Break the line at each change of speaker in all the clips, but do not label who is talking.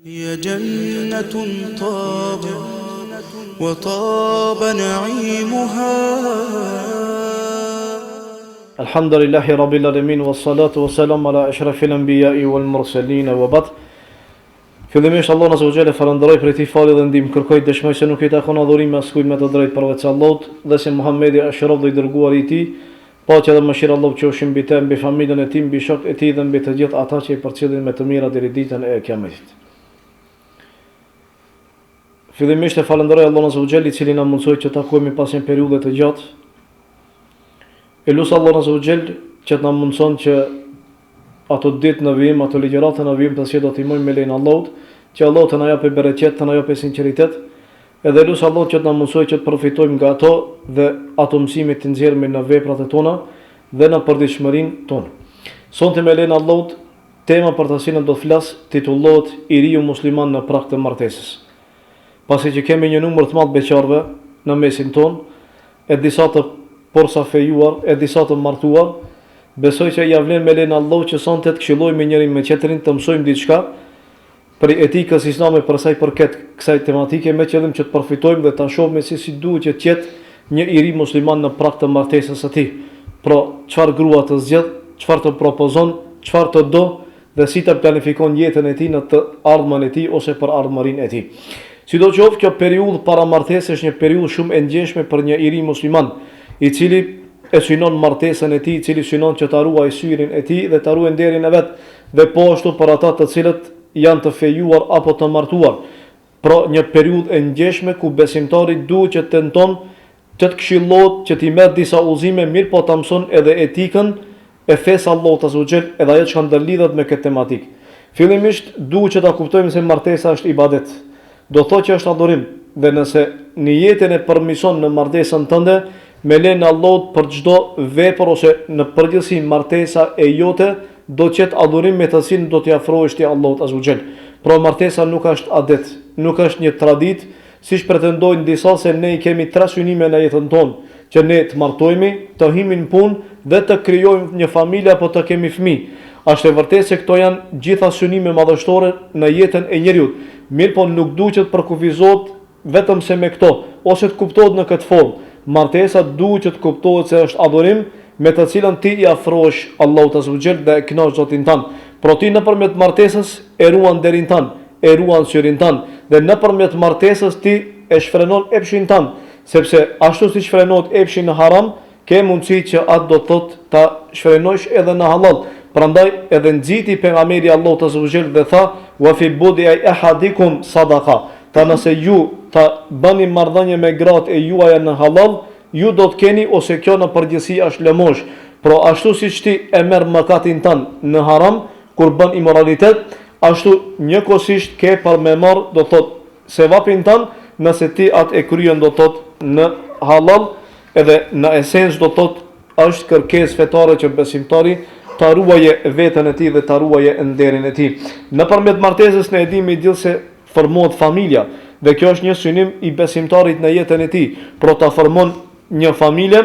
هي جنة طاب وطاب نعيمها.
الحمد لله رب العالمين والصلاة والسلام على أشرف الأنبياء والمرسلين وبعد. Fillimisht Allah azza wa jalla falenderoj për këtë falë dhe ndihmë, kërkoj dëshmoj se nuk i takon adhurimi askujt me të drejtë përveç Allahut dhe se Muhamedi është rob dhe i dërguari i tij. Paqja dhe mëshira e Allahut qofshin mbi të, mbi familjen e tij, mbi shokët e tij dhe mbi të gjithë ata që i përcjellin me të mira deri ditën e Kiametit. Fillimisht e falenderoj Allahun azza wa jalla i cili na mundsoi që takohemi pas një periudhe të gjatë. E lutem Allahun azza wa jalla që të na mundson që ato ditë në vijim, ato ligjërata në vijim të si do t'i mojmë me lejnë Allahut, që Allah të na japë bereqet, të na japë sinqeritet, edhe lusë Allah që të na mundsoj që të përfitojmë nga ato dhe ato mësimit të nxjerrëmi në veprat e tona dhe në përditshmërinë tonë. Sonte me lejnë Allahut, tema për të cilën do të flas titullohet I riu musliman në prag të martesës. Pasi që kemi një numër të madh beqarve në mesin tonë, e disa të porsafejuar, e disa të martuar, besoj që ja vlen me lejnë Allah që sonte të këshillojmë njëri me tjetrin, të mësojmë diçka për etikës islame për sa i përket kësaj tematike, me qëllim që të përfitojmë dhe ta shohim se si duhet që të jetë një I ri musliman në prag të martesës së tij. Pra, çfarë grua të zgjedh, çfarë të propozon, çfarë të do dhe si të planifikon jetën e tij në të ardhmen e tij ose për ardhmërinë e tij. Sidoqoftë, kjo periudhë para martesës është një periudhë shumë e ndjenshme për një I ri musliman, I cili e synon martesën e tij, I cili synon që ta ruajë syrin e tij dhe ta ruajë nderin e vet, dhe po ashtu për ata të cilët janë të fejuar apo të martuar. Pra, një periudhë e ngjeshme ku besimtari duhet që tenton të këshillohet, që t'i merr disa udhëzime, mirë po ta mëson edhe etikën e fesë Allahut azza wa jall, edhe ajo që ndërlidhet me këtë tematikë. Fillimisht duhet që ta kuptojmë se martesa është ibadet. Do thotë që është adhurim, dhe nëse niyetin e përmison në martesën tënde, me lenë Allahut për çdo vepër ose në përgjithësi martesa e jote do të jetë adhurim me të cilin do t'i afrohesh ti Allahut azza wa jall. Pra martesa nuk është adet, nuk është një traditë, siç pretendojnë disa se ne I kemi 3 synime në jetën tonë, që ne të martohemi, të himi në punë dhe të krijojmë një familje apo të kemi fëmijë. Është e vërtetë se këto janë gjitha synime madhështore në jetën e njeriut. Mirë po nuk duhet që të përkufizohet vetëm se me këto, ose të kuptohet në këtë formë. Martesa duhet që të kuptohet se është adhurim me të cilën ti I afrohesh Allahut azza wa jall dhe e kënaq Zotin tan. Por ti nëpërmjet martesës e ruan derin tan, e ruan syrin tan, dhe nëpërmjet martesës ti e shfrenon epshin tan, sepse ashtu si shfrenohet epshi në haram, ke mundësi që atë do të thotë ta shfrenosh edhe në halal. Prandaj edhe nxiti pejgamberi Allahut azza wa jall dhe tha: "Wa fi budi ahadikum sadaqa." Ta nëse ju ta bëni marrëdhënie me gratë e juaja në halal, ju do të keni ose kjo në përgjithësi është lëmosh. Pro ashtu siç ti e merr mëkatin tan në haram kur bën imoralitet, ashtu njëkohësisht ke për me marr do thot sevapin tan nëse ti atë e kryen do thot në halal, edhe në esencë do thot është kërkesë fetare që besimtari ta ruaje veten e tij dhe ta ruaje nderin e tij. Nëpërmjet martesës ne e dimë gjithë se formohet familja, dhe kjo është një synim I besimtarit në jetën e tij. Pro ta formon një familje,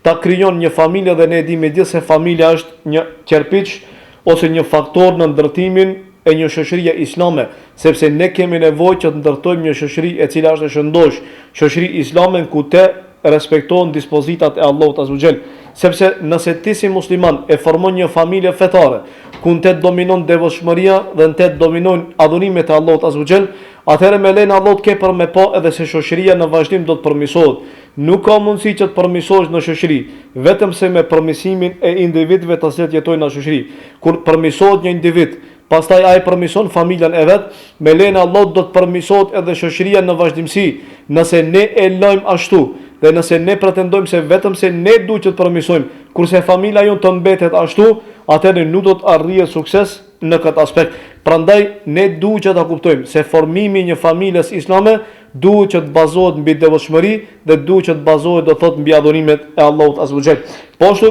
ta krijon një familje, dhe ne e dimë gjithë se familja është një qerpiç ose një faktor në ndërtimin e një shoqërie islame, sepse ne kemi nevojë që të ndërtojmë një shoqëri e cila është e shëndosh, shoqëri islame ku te respektohen dispozitat e Allahut azza wa jall. Sepse nëse ti si musliman e formon një familje fetare, ku në të dominon devotshmëria dhe në të dominojnë adhurimet e Allahut azza wa jall, atëherë me lejnë Allahut ke për me pa edhe se shoqëria në vazhdim do të përmirësohet. Nuk ka mundësi që të përmirësohesh në shoqëri vetëm se me përmirësimin e individëve të cilët jetojnë në shoqëri. Kur përmirësohet një individ, pastaj ai përmirëson familjen e vet, me lejnë Allahut do të përmirësohet edhe shoqëria në vazhdimsi. Nëse ne e lajm ashtu, dhe nëse ne pretendojmë se vetëm se ne duhet që të përmirësojmë, kurse familja jonë të mbetet ashtu, atëherë nuk do të arrijë sukses në këtë aspekt. Prandaj ne duhet që ta kuptojmë se formimi I një familjes islame duhet që të bazohet mbi devotshmëri dhe duhet që të bazohet do thotë mbi adhurimet e Allahut azza wa jall. Po ashtu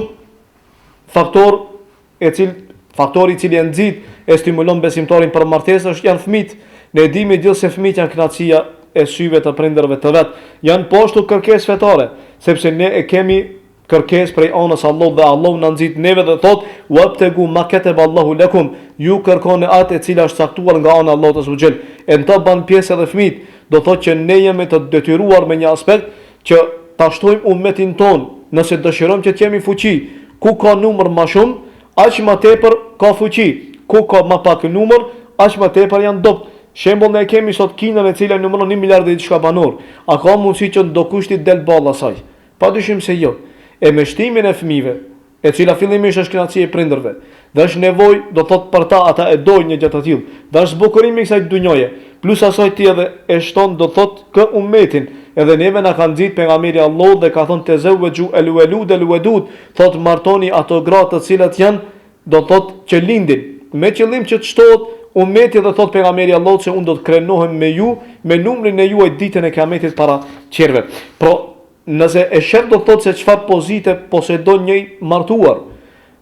faktori I cili e nxit e stimulon besimtarin për martesë është janë fëmijët. Ne dimë gjithë se fëmijët janë kënaqësia e syve të prindërve të vet, janë po ashtu kërkesë fetare, sepse ne e kemi kërkesë prej anës Allahut dhe Allahu na nxit neve dhe thot wabtagu ma kataba Allahu lakum, ju kërkoni atë e cila është caktuar nga ana e Allahut azza wa jall. E në të ban pjesë edhe fëmijët, do thot që ne jemi të detyruar me një aspekt që ta shtojmë ummetin ton, nëse dëshirojmë që të kemi fuqi, ku ka numër më shumë, aq më tepër ka fuqi, ku ka më pak numër, aq më tepër janë dopt. Shembull, ne kemi sot Kinën e cila numëron 1 miliard dhe diçka banor. A ka mundësi që do kushti del balla saj? Padyshim se jo. E me shtimin e fëmijëve, e cila fillimisht është kënaqësia e prindërve, dhe është nevojë, do thot për ta, ata e dojnë një gjë të tillë, dhe është zbukurimi i kësaj dunjoje. Plus asaj ti edhe e shton, do thot, kë ummetin, edhe neve na ka nxit pejgamberi Allahu dhe ka thënë tezawwaju al-walud al-wadud, thot martoni ato gratë të cilat janë, do thot, që lindin, me qëllim që të shtohet ummeti, dhe thot pejgamberi Allahu se unë do të krenohem me ju, me numrin e juaj ditën e kiametit para qerve. Nëse e shef, do thot se çfarë pozite posedon një martuar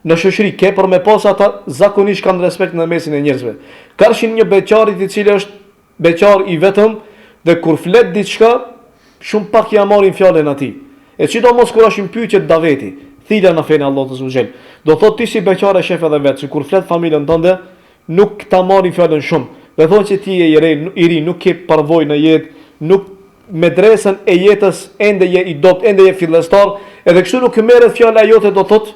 në shoqëri, ke për me pas ata zakonisht kanë respekt në mesin e njerëzve. Karshin një beqarit i cili është beqar i vetëm dhe kur flet diçka, shumë pak ja marrin fjalën atij. E sidomos kur ashin pyetjet daveti, thila në fenë Allahut azza wa jall. Do thot ti si beqar e shef edhe vetë, kur flet familjen tënde, nuk ta marrin fjalën shumë. Dhe thonë që ti je i ri, nuk ke përvojë në jetë, nuk medresën e jetës ende je i dopt, ende je fillestar, edhe kështu nuk merret fjala jote, do thot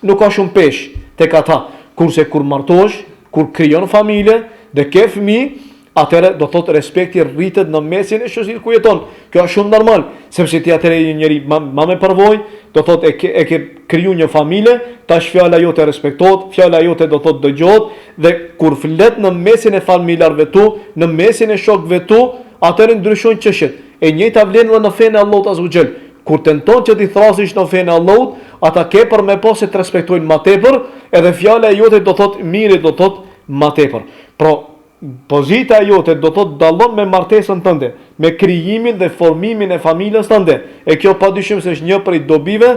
nuk ka shumë pesh tek ata. Kurse kur martohesh, kur krijon familje dhe ke fëmijë, atëherë do thot respekti rritet në mesin e shoqërisë ku jeton. Kjo është shumë normal, sepse ti atëherë je njëri më me përvojë, do thot e ke kriju një familje, tash fjala jote respektohet, fjala jote do thot dëgjohet, dhe kur flet në mesin e familjarëve tu, në mesin e shokëve tu, atëherë ndryshojnë çështjet. E njëjta vlen edhe në fenë e Allahut azza wa jall. Kur tenton që ti thrasësh në fenë e Allahut, ata ke për me pas se të respektojnë më tepër, edhe fjala e jote do thot mirë, do thot më tepër. Pozita e jote do thot dallon me martesën tënde, me krijimin dhe formimin e familjes tënde. E kjo padyshim se është një prej dobive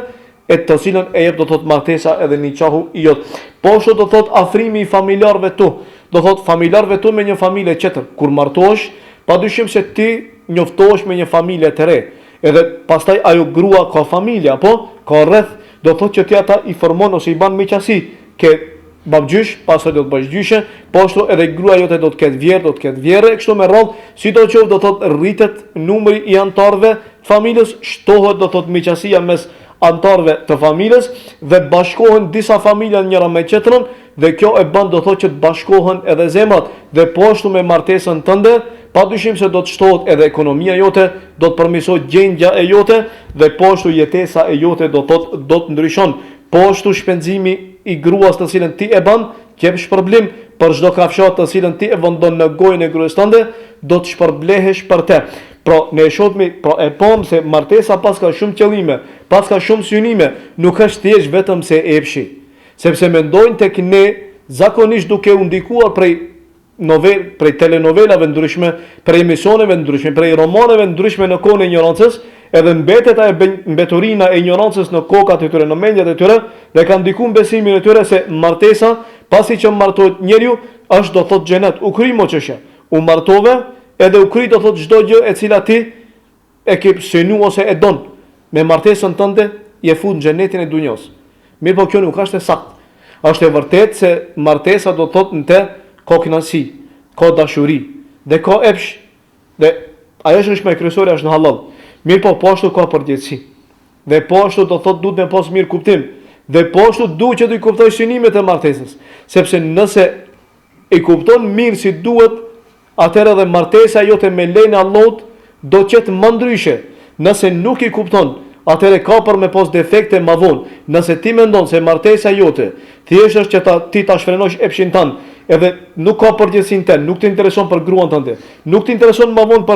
e të cilën e jep do thot martesa edhe nikahu i jot. Po ashtu do thot afrimi i familjarëve tu, do thot familjarëve tu me një familje tjetër. Kur martohesh, padyshim se ti njoftohesh me një familje të re, edhe pastaj ajo grua ka familje, apo ka rreth, do thot që ti ata i formon ose i ban miqësi, ke babgjysh, pastaj do të bësh gjyshe, po ashtu edhe grua jote do të ketë vjerë, do të ketë vjerë, kështu me radhë, sidoqoftë do thot rritet numri i anëtarëve të familjes, shtohet do thot miqësia mes anëtarëve të familjes dhe bashkohen disa familja njëra me tjetrën, dhe kjo e bën do thot që të bashkohen edhe zemrat, dhe po ashtu me martesën tënde, padyshim se do të shtohet edhe ekonomia jote, do të përmirësohet gjendja e jote, dhe po ashtu jetesa e jote do të ndryshon. Po ashtu shpenzimi i gruas të cilën ti e bën, qep shpërblim për çdo kafshat të cilën ti e vendon në gojën e gruas tënde, do të shpërblehesh për te. Ne e shohmi, e pam se martesa pas ka shumë qëllime, pas ka shumë synime, nuk është thjesht vetëm se epshi. Sepse mendojnë tek ne zakonisht duke u ndikuar prej telenovelave ndryshme, prej emisioneve ndryshme, prej romaneve ndryshme në kohën e ignorancës, edhe mbetet ajo mbeturina e ignorancës në kokat e tyre, në mendjet e tyre, dhe kanë ndikuar besimin e tyre se martesa, pasi që martohet njeriu, është do thot xhenet. U kry mo çështja. U martove, edhe u kry do thot çdo gjë e cila ti e ke synu ose e don. Me martesën tënde je fut në xhenetin e dunjos. Mirë, po kjo nuk është e saktë. Është e vërtetë se martesa do thot në te ka kënaqësi, ka dashuri, dhe ka epsh, dhe ajo që është më kryesore është në halal. Mirë, po ashtu ka përgjegjësi. Dhe po ashtu do thot duhet me pas mirë kuptim. Dhe po ashtu duhet që të kuptoj synimet e martesës, sepse nëse i kupton mirë si duhet, atëherë edhe martesa jote me lejen e Allahut do të jetë më ndryshe. Nëse nuk i kupton, atëherë ka për me pas defekte më vonë. Nëse ti mendon se martesa jote thjesht është që ti ta shfrenosh epshin tënd, edhe nuk ka përgjegjësinë tënde, nuk të intereson për gruan tënde, nuk të intereson më vonë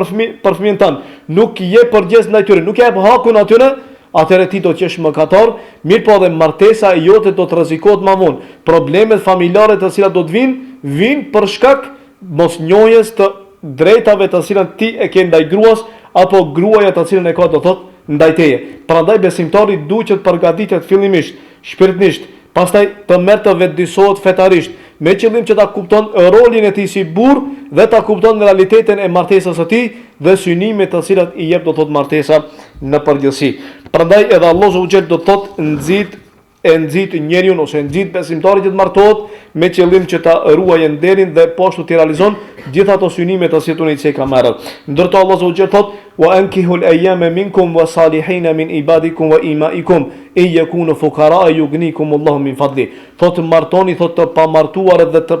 për fëmijën tënd, nuk je përgjegjës ndaj tyre, nuk jep hakun atyre, atëherë ti do të jesh mëkatar. Mirë, po edhe martesa e jote do të rrezikohet më vonë. Problemet familjare të cilat do të vinë për shkak mosnjohjes të drejtave të cilat ti e ke ndaj gruas, apo gruaja të cilën e ka do thot ndaj teje. Prandaj besimtari duhet të përgatitet fillimisht shpirtnisht, pastaj të merr të vetëdijsohet fetarisht, me qëllim që ta kupton rolin e tij si burr dhe ta kupton realitetin e martesës së tij dhe synimet të cilat i jep do thot martesa në përgjithësi. Prandaj edhe Allahu subhanahu wa taala do thotë nxit njeriun ose nxit besimtarin që të martohet me qëllim që ta ruajë nderin dhe poshtu të realizon gjithë ato synime të situnë që ka marrë. Ndërto Allahu subhanahu wa taala thotë wa ankihul ayyama minkum wa salihin min ibadikum wa imaikum in yakunu fuqara yughnikum Allahu min fadli. Thotë martoni, thotë të pamartuarat dhe të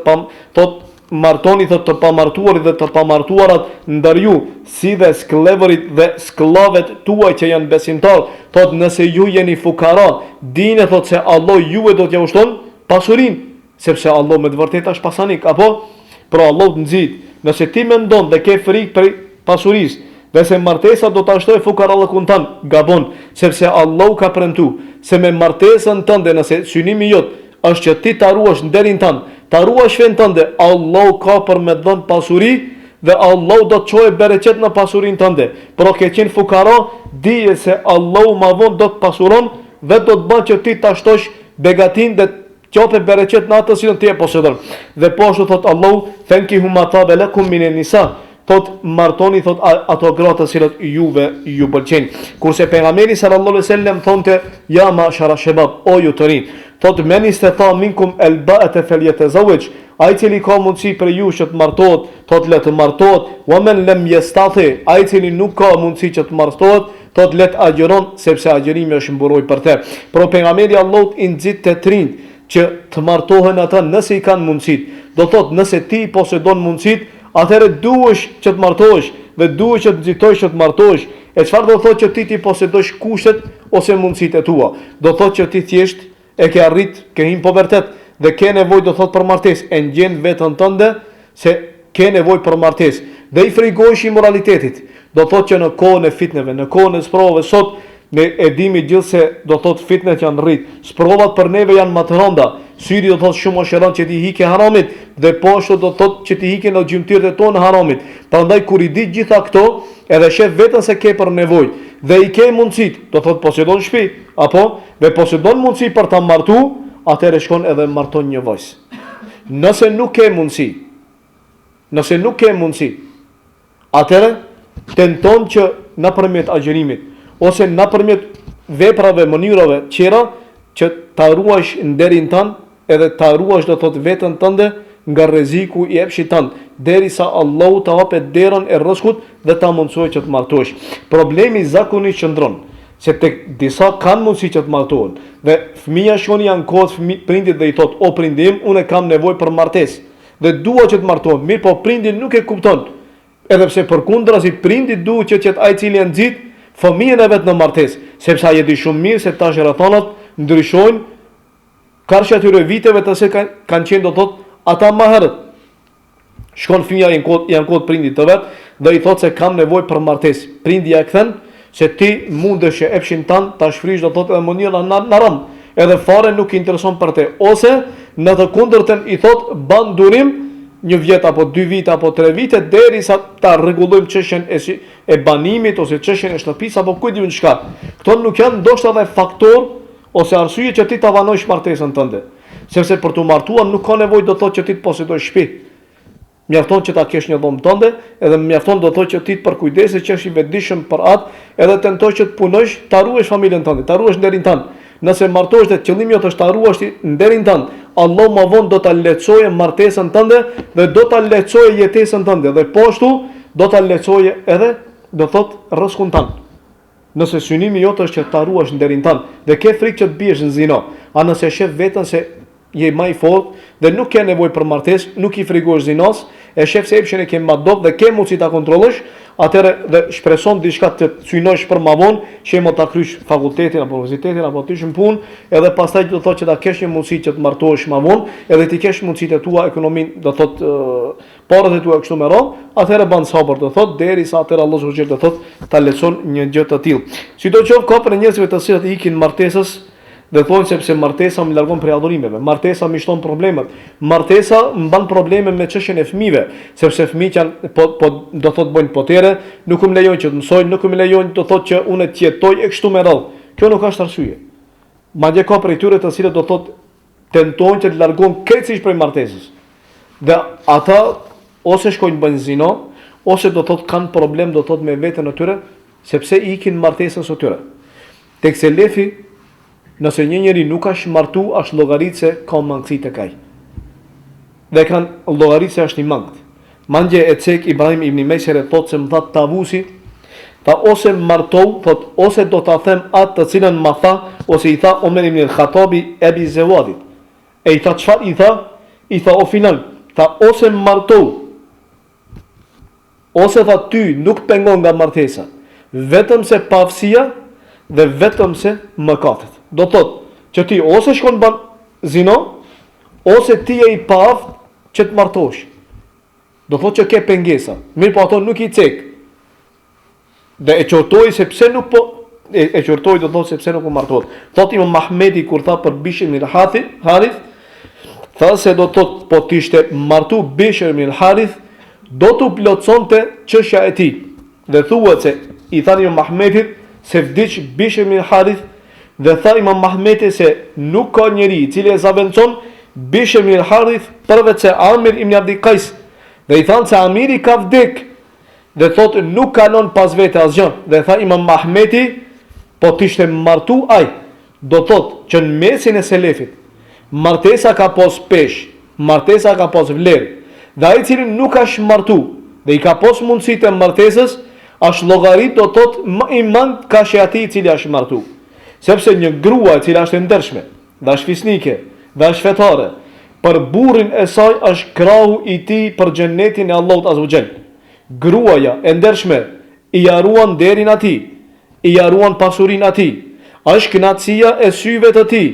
pamartuarit dhe të pamartuarat ndër ju, si dhe skleverit dhe sklavet tuaj që janë besimtar. Thot nëse ju jeni fukara, dini thot se Allah juve do t'ja ushton pasurin, sepse Allah me të vërtet është pasanik. Apo, pra Allah të nxit, nëse ti mendon dhe ke frikë për pasuris, dhe se martesa do të ashtoj fukarallëkun tanë, gabon, sepse Allah ka premtu, se me martesën tënde, nëse synimi jot është që ti ta ruash nderin tanë, ta ruash fen tënde, Allah ka për me dhënë pasuri dhe Allah do të çojë bereqet në pasurinë tënde. Por ke qenë fukara, dije se Allah ma vonë do të pasuron dhe do të bën që ti ta shtosh begatin dhe qope bereqet në atë që ti e posedon. Dhe po ashtu thot Allah, "Fankihu ma taba lakum min an-nisa", thot martoni thot ato gratë të cilat ju pëlqejnë. Kurse pejgamberi sallallahu alaihi wasallam thonte, "Ya ma'shara shabab", o ju të rinj, thot men istata minkum al-ba'ata falyatazawwaj, ai cili ka mundësi për ju që të martohet, thot le të martohet, wa man lam yastati, ai cili nuk ka mundësi që të martohet, thot le të agjeron, sepse agjerimi është mburoj për te. Por pejgamberi Allahut i nxit të trinj që të martohen ata nëse i kanë mundësit. Do thot nëse ti posedon mundësit, atëherë duhesh që të martohesh dhe duhesh që të nxitosh që të martohesh. E çfarë do thotë që ti posedosh kushtet ose mundësitë e tua? Do thotë që ti thjesht e ke arrit, ke hyrë në pubertet dhe ke nevojë do thotë për martesë, e ngjen veten tënde se ke nevojë për martesë dhe i frigohesh i moralitetit. Do thotë që në kohën e fitneve, në kohën e sprovave sot ne e dimi gjithë se do thotë fitnet janë rrit, sprovat për neve janë më të rënda, syri do thotë shumë është rënd që ti hike haramit dhe po ashtu do thotë që ti hike në gjymtyrët e tonë haramit. Prandaj kur i di gjitha këto, edhe shef vetën se ke për nevojë dhe i ke mundësit, do thotë posedon shtëpi, apo dhe posedon mundësi për ta martu, atëherë shkon edhe marton një vajzë. Nëse nuk ke mundësi, atëherë tenton që nëpërmjet agjerimit ose nëpërmjet veprave, mënyrave tjera që ta ruash nderin tënd edhe ta ruash do thotë veten tënde nga rreziku i epshit tënd, derisa Allahu ta hapet derën e rrezikut dhe ta mundsojë që të martohesh. Problemi zakonisht qëndron se tek disa kanë mundësi që të martohen dhe fëmia shkon janë kohë prindit dhe i thot o prindim, unë kam nevojë për martesë dhe dua që të martohem, mirë po prindi nuk e kupton. Edhe pse përkundrazi prindi duhet që ai i cili e nxit fëmijën e vet në martesë, sepse ai e di shumë mirë se tash rrethonat ndryshojnë karshi atyre viteve të se kanë qenë do thot ata më herët. Shkon fëmia janë kohë prindit të vet dhe i thot se kam nevojë për martesë. Prindi ja kthen se ti mundesh që epshin tan ta shfrysh do thot edhe mënyrën në ram, edhe fare nuk i intereson për te, ose në të kundërtën i thot ban durim 1 vjet apo 2 vite apo 3 vite derisa ta rregullojmë çështjen e banimit ose çështjen e shtëpisë apo kujt diun çka. Kto nuk janë ndoshta edhe faktor ose arsye që ti ta vanosh martesën tënde. Sepse për të martuar nuk ka nevojë do thotë që ti të posedosh shtëpi. Mjafton që ta kesh një dhomë tënde, edhe mjafton do thotë që ti të përkujdesesh që është i vetëdijshëm për atë, edhe tentosh që të punosh, ta ruash familjen tënde, ta ruash nderin tënd. Nëse martohesh dhe qëllimi jot është ta ruash nderin tënd, Allah më vonë do ta lehtësojë martesën tënde dhe do ta lehtësojë jetesën tënde dhe po ashtu do ta lehtësojë edhe do thotë rrezikun tënd. Nëse synimi jot është që ta ruash nderin tënd dhe ke frikë që të biesh në zinë, a nëse shef veten se je më i fortë dhe nuk ke nevojë për martesë, nuk i frigosh zinos, e shef se epshin e ke më dop dhe ke mundësi ta kontrollosh, atëherë dhe shpreson diçka të synosh për më vonë, që mo ta krysh fakultetin apo universitetin apo ti në punë, edhe pastaj do thotë që ta kesh një mundësi që të martohesh më vonë, edhe ti kesh mundësitë e tua, ekonominë, do thotë parat e tua kështu me radhë, atëherë ban sabër, do thotë derisa atëherë Allahu subhanahu do thotë ta leçon një gjë të tillë. Sidoqoftë ka për njerëzve të cilët ikin martesës dhe thonë sepse martesa më largon prej adhurimeve, martesa më shton problemet, martesa mban probleme me çështjen e fëmijëve, sepse fëmijët janë do thotë bojnë potere, nuk më lejojnë që të mësojnë, nuk më lejojnë do thotë që unë të jetoj e kështu me radhë. Kjo nuk është arsye. Madje ka prej tyre të cilët do thotë tentojnë që të largojnë krejtësisht prej martesës. Dhe ata ose shkojnë bën zinë, ose do thotë kanë problem do thotë me veten e tyre, sepse i ikin martesës së tyre. tek selefi, nëse një njeri nuk është martu, është llogarit se ka mangësi tek ai. Dhe kanë llogarit se është i mangët. Mandje e cek Ibrahim ibn Meshere thot se më tha tavusi, tha ose martou, thot ose do ta them atë të cilën ma tha, ose i tha Omer ibn al-Khattabi Ebi Zewadit. E i tha çfarë i tha? I tha o final, tha ose martou, ose tha ty nuk pengon nga martesa, vetëm se pavësia dhe vetëm se mëkatet. Do thot që ti ose shkon ban zino, ose ti je i pavë që të martosh. Do thot që ke pengesa. Mirë po ato nuk i cek. Dhe e qortoi se pse nuk po e qortoi do thot se pse nuk po martohet. Thot Imam Mahmedi kur tha për Bishr ibn Harith, tha se do thot po t'ishte martu Bishr ibn Harith, do t'u plotësonte çështja e tij. Dhe thuhet se i thani Imam Mahmedit se vdiq Bishr ibn Harith dhe tha Imam Mahmedi se nuk ka njeri i cili e zaventon Bishr ibn Harith përveç se Amir ibn Abdi Qais. Dhe i thanë se Amiri ka vdek dhe thotë nuk kanon pas vete asgjë. Dhe tha Imam Mahmedi, po t'ishte martu aj, do thotë që në mesin e selefit martesa ka pos pesh, martesa ka pos vlerë. Dhe ai i cili nuk është martu dhe i ka pos mundësitë e martesës, është llogarit do thotë më i mand ka që atij i cili është martu. Sepse një grua e cila është e ndershme, dhe është fisnike, dhe është fetare, për burrin e saj është krahu i tij për xhenetin e Allahut Azza wa Jall. Gruaja e ndershme i jaruan derin atij, i jaruan pasurinë atij, është kënaqësia e syve të tij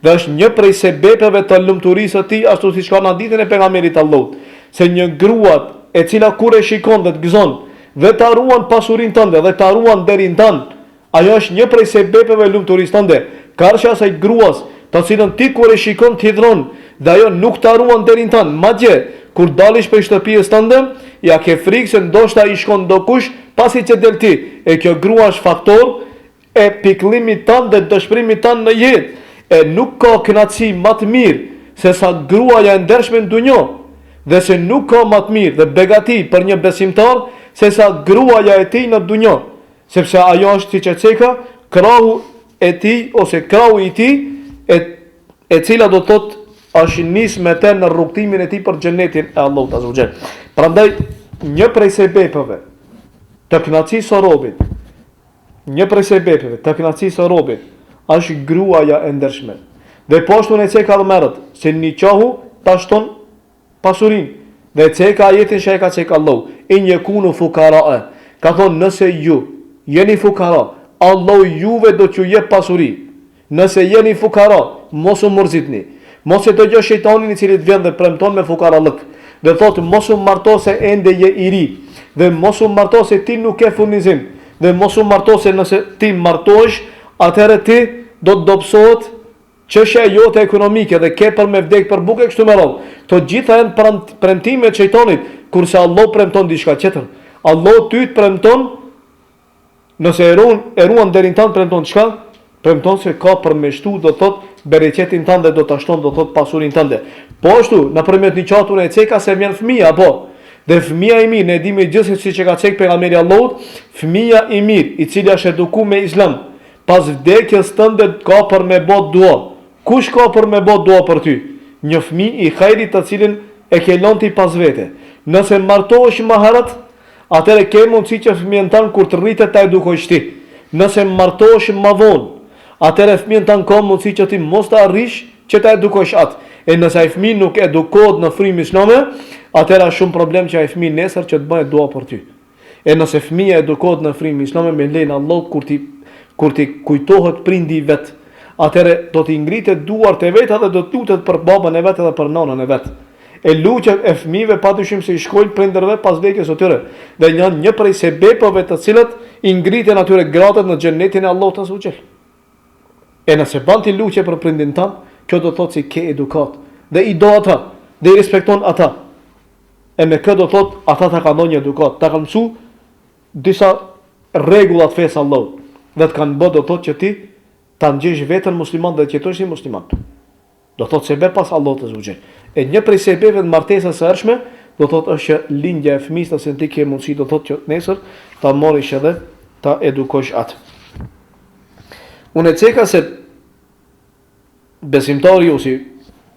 dhe është një prej sebepeve të lumturisë së tij, ashtu siç ka në hadithin e pejgamberit Allahut, se një grua e cila kur e shikon dhe të gëzon dhe të haruan pasurinë tënde dhe të haruan derin tënd, ajo është një prej sebepeve të lumturisë tënde. Karshi asaj gruas, të cilën ti kur e shikon ti hidhron dhe ajo nuk të haruan derin tënd, madje kur dalish për shtëpisë tënde, ja ke frikë se ndoshta i shkon dokush pasi që del ti. E kjo grua është faktor e pikëllimit tënd dhe dëshpërimit tënd në jetë. E nuk ka kënaqësi më të mirë se sa gruaja e ndershme në dunjë, dhe se nuk ka më të mirë dhe begati për një besimtar se sa gruaja e tij në dunjë, sepse ajo është siç e theka, krahu e tij ose krahu i tij e cila do thotë është nis me të në rrugtimin e tij për xhenetin e Allahut Azza wa Jall. Prandaj një prej sebepeve të kënaqësisë së robit, një prej sebepeve të kënaqësisë së robit është gruaja e ndershme. Dhe poshtu në ceka dhe merët, se një qahu ta shton pasurin. Dhe ceka ajetin që e ka ceka Allah, in yakunu fuqara. Ka thonë nëse ju jeni fukara, Allah juve do t'ju jep pasuri. Nëse jeni fukara, mos u mërzitni. Mos e dëgjoj shejtanin i cili të vjen dhe premton me fukarallëk. Dhe thotë mos u marto se ende je i ri. Dhe mos u marto se ti nuk ke furnizim. Dhe mos u marto se nëse ti martohesh, atëherë ti do të dobësohet çështja jote ekonomike dhe ke për me vdek për bukë kështu me radhë. Këto gjitha janë premtime të shejtanit, kurse Allah premton diçka tjetër. Allah ty të premton, nëse e ruan derin tënd, premton çka? Premton se ka përmeshtu, do thot bereqetin tënd dhe do ta shton, do thot pasurinë tënde. Po ashtu, nëpërmjet një çatun e ceka se vjen fëmia, po. Dhe fëmia i mirë, ne dimë gjithsesi siç e ka thënë pejgamberi Allahut, fëmia i mirë, i cili është edukuar me Islam, pas vdekjes tënde ka për me bë dua. Kush ka për me bë dua për ty? Një fëmijë i hajrit të cilin e ke lënë ti pas vete. Nëse martohesh më herët, atëherë ke mundësi që fëmijën tënd kur të rritet ta edukosh ti. Nëse martohesh më vonë, atëherë fëmijën tënd ka mundësi që ti mos ta arrish që ta edukosh atë. E nëse ai fëmijë nuk edukohet në frymë islame, atëherë është shumë problem që ai fëmijë nesër që të bëjë dua për ty. E nëse fëmia edukohet në frymë islame me lejen e Allahut, kur ti kujtohet prindi vet, atëherë do t'i ngritet duart e veta dhe do të lutet për babën e vet edhe për nanën e vet. E lutet e fëmijëve padyshim se i shkojnë prindërve pas vdekjes së tyre. Dhe janë një prej sebepeve të cilat i ngriten atyre gratat në xhenetin e Allahut Azza wa Jall. E nëse ban ti luçe për prindin tan, kjo do thotë se ke edukat dhe i do ata, dhe i respekton ata. E me këtë do thotë ata ta kanë dhënë edukat, ta kanë mësuar disa rregulla të fesë Allahut. Dhe të kanë bërë do thotë që ti ta ngjesh veten musliman dhe të jetosh si musliman. Do thotë se be pas Allahut Azza wa Jall. E një prej sebeve të martesës së hershme do thotë është që lindja e fëmisë se ti ke mundësi do thotë që nesër ta marrësh edhe ta edukosh atë. Unë e ceka se besimtari ose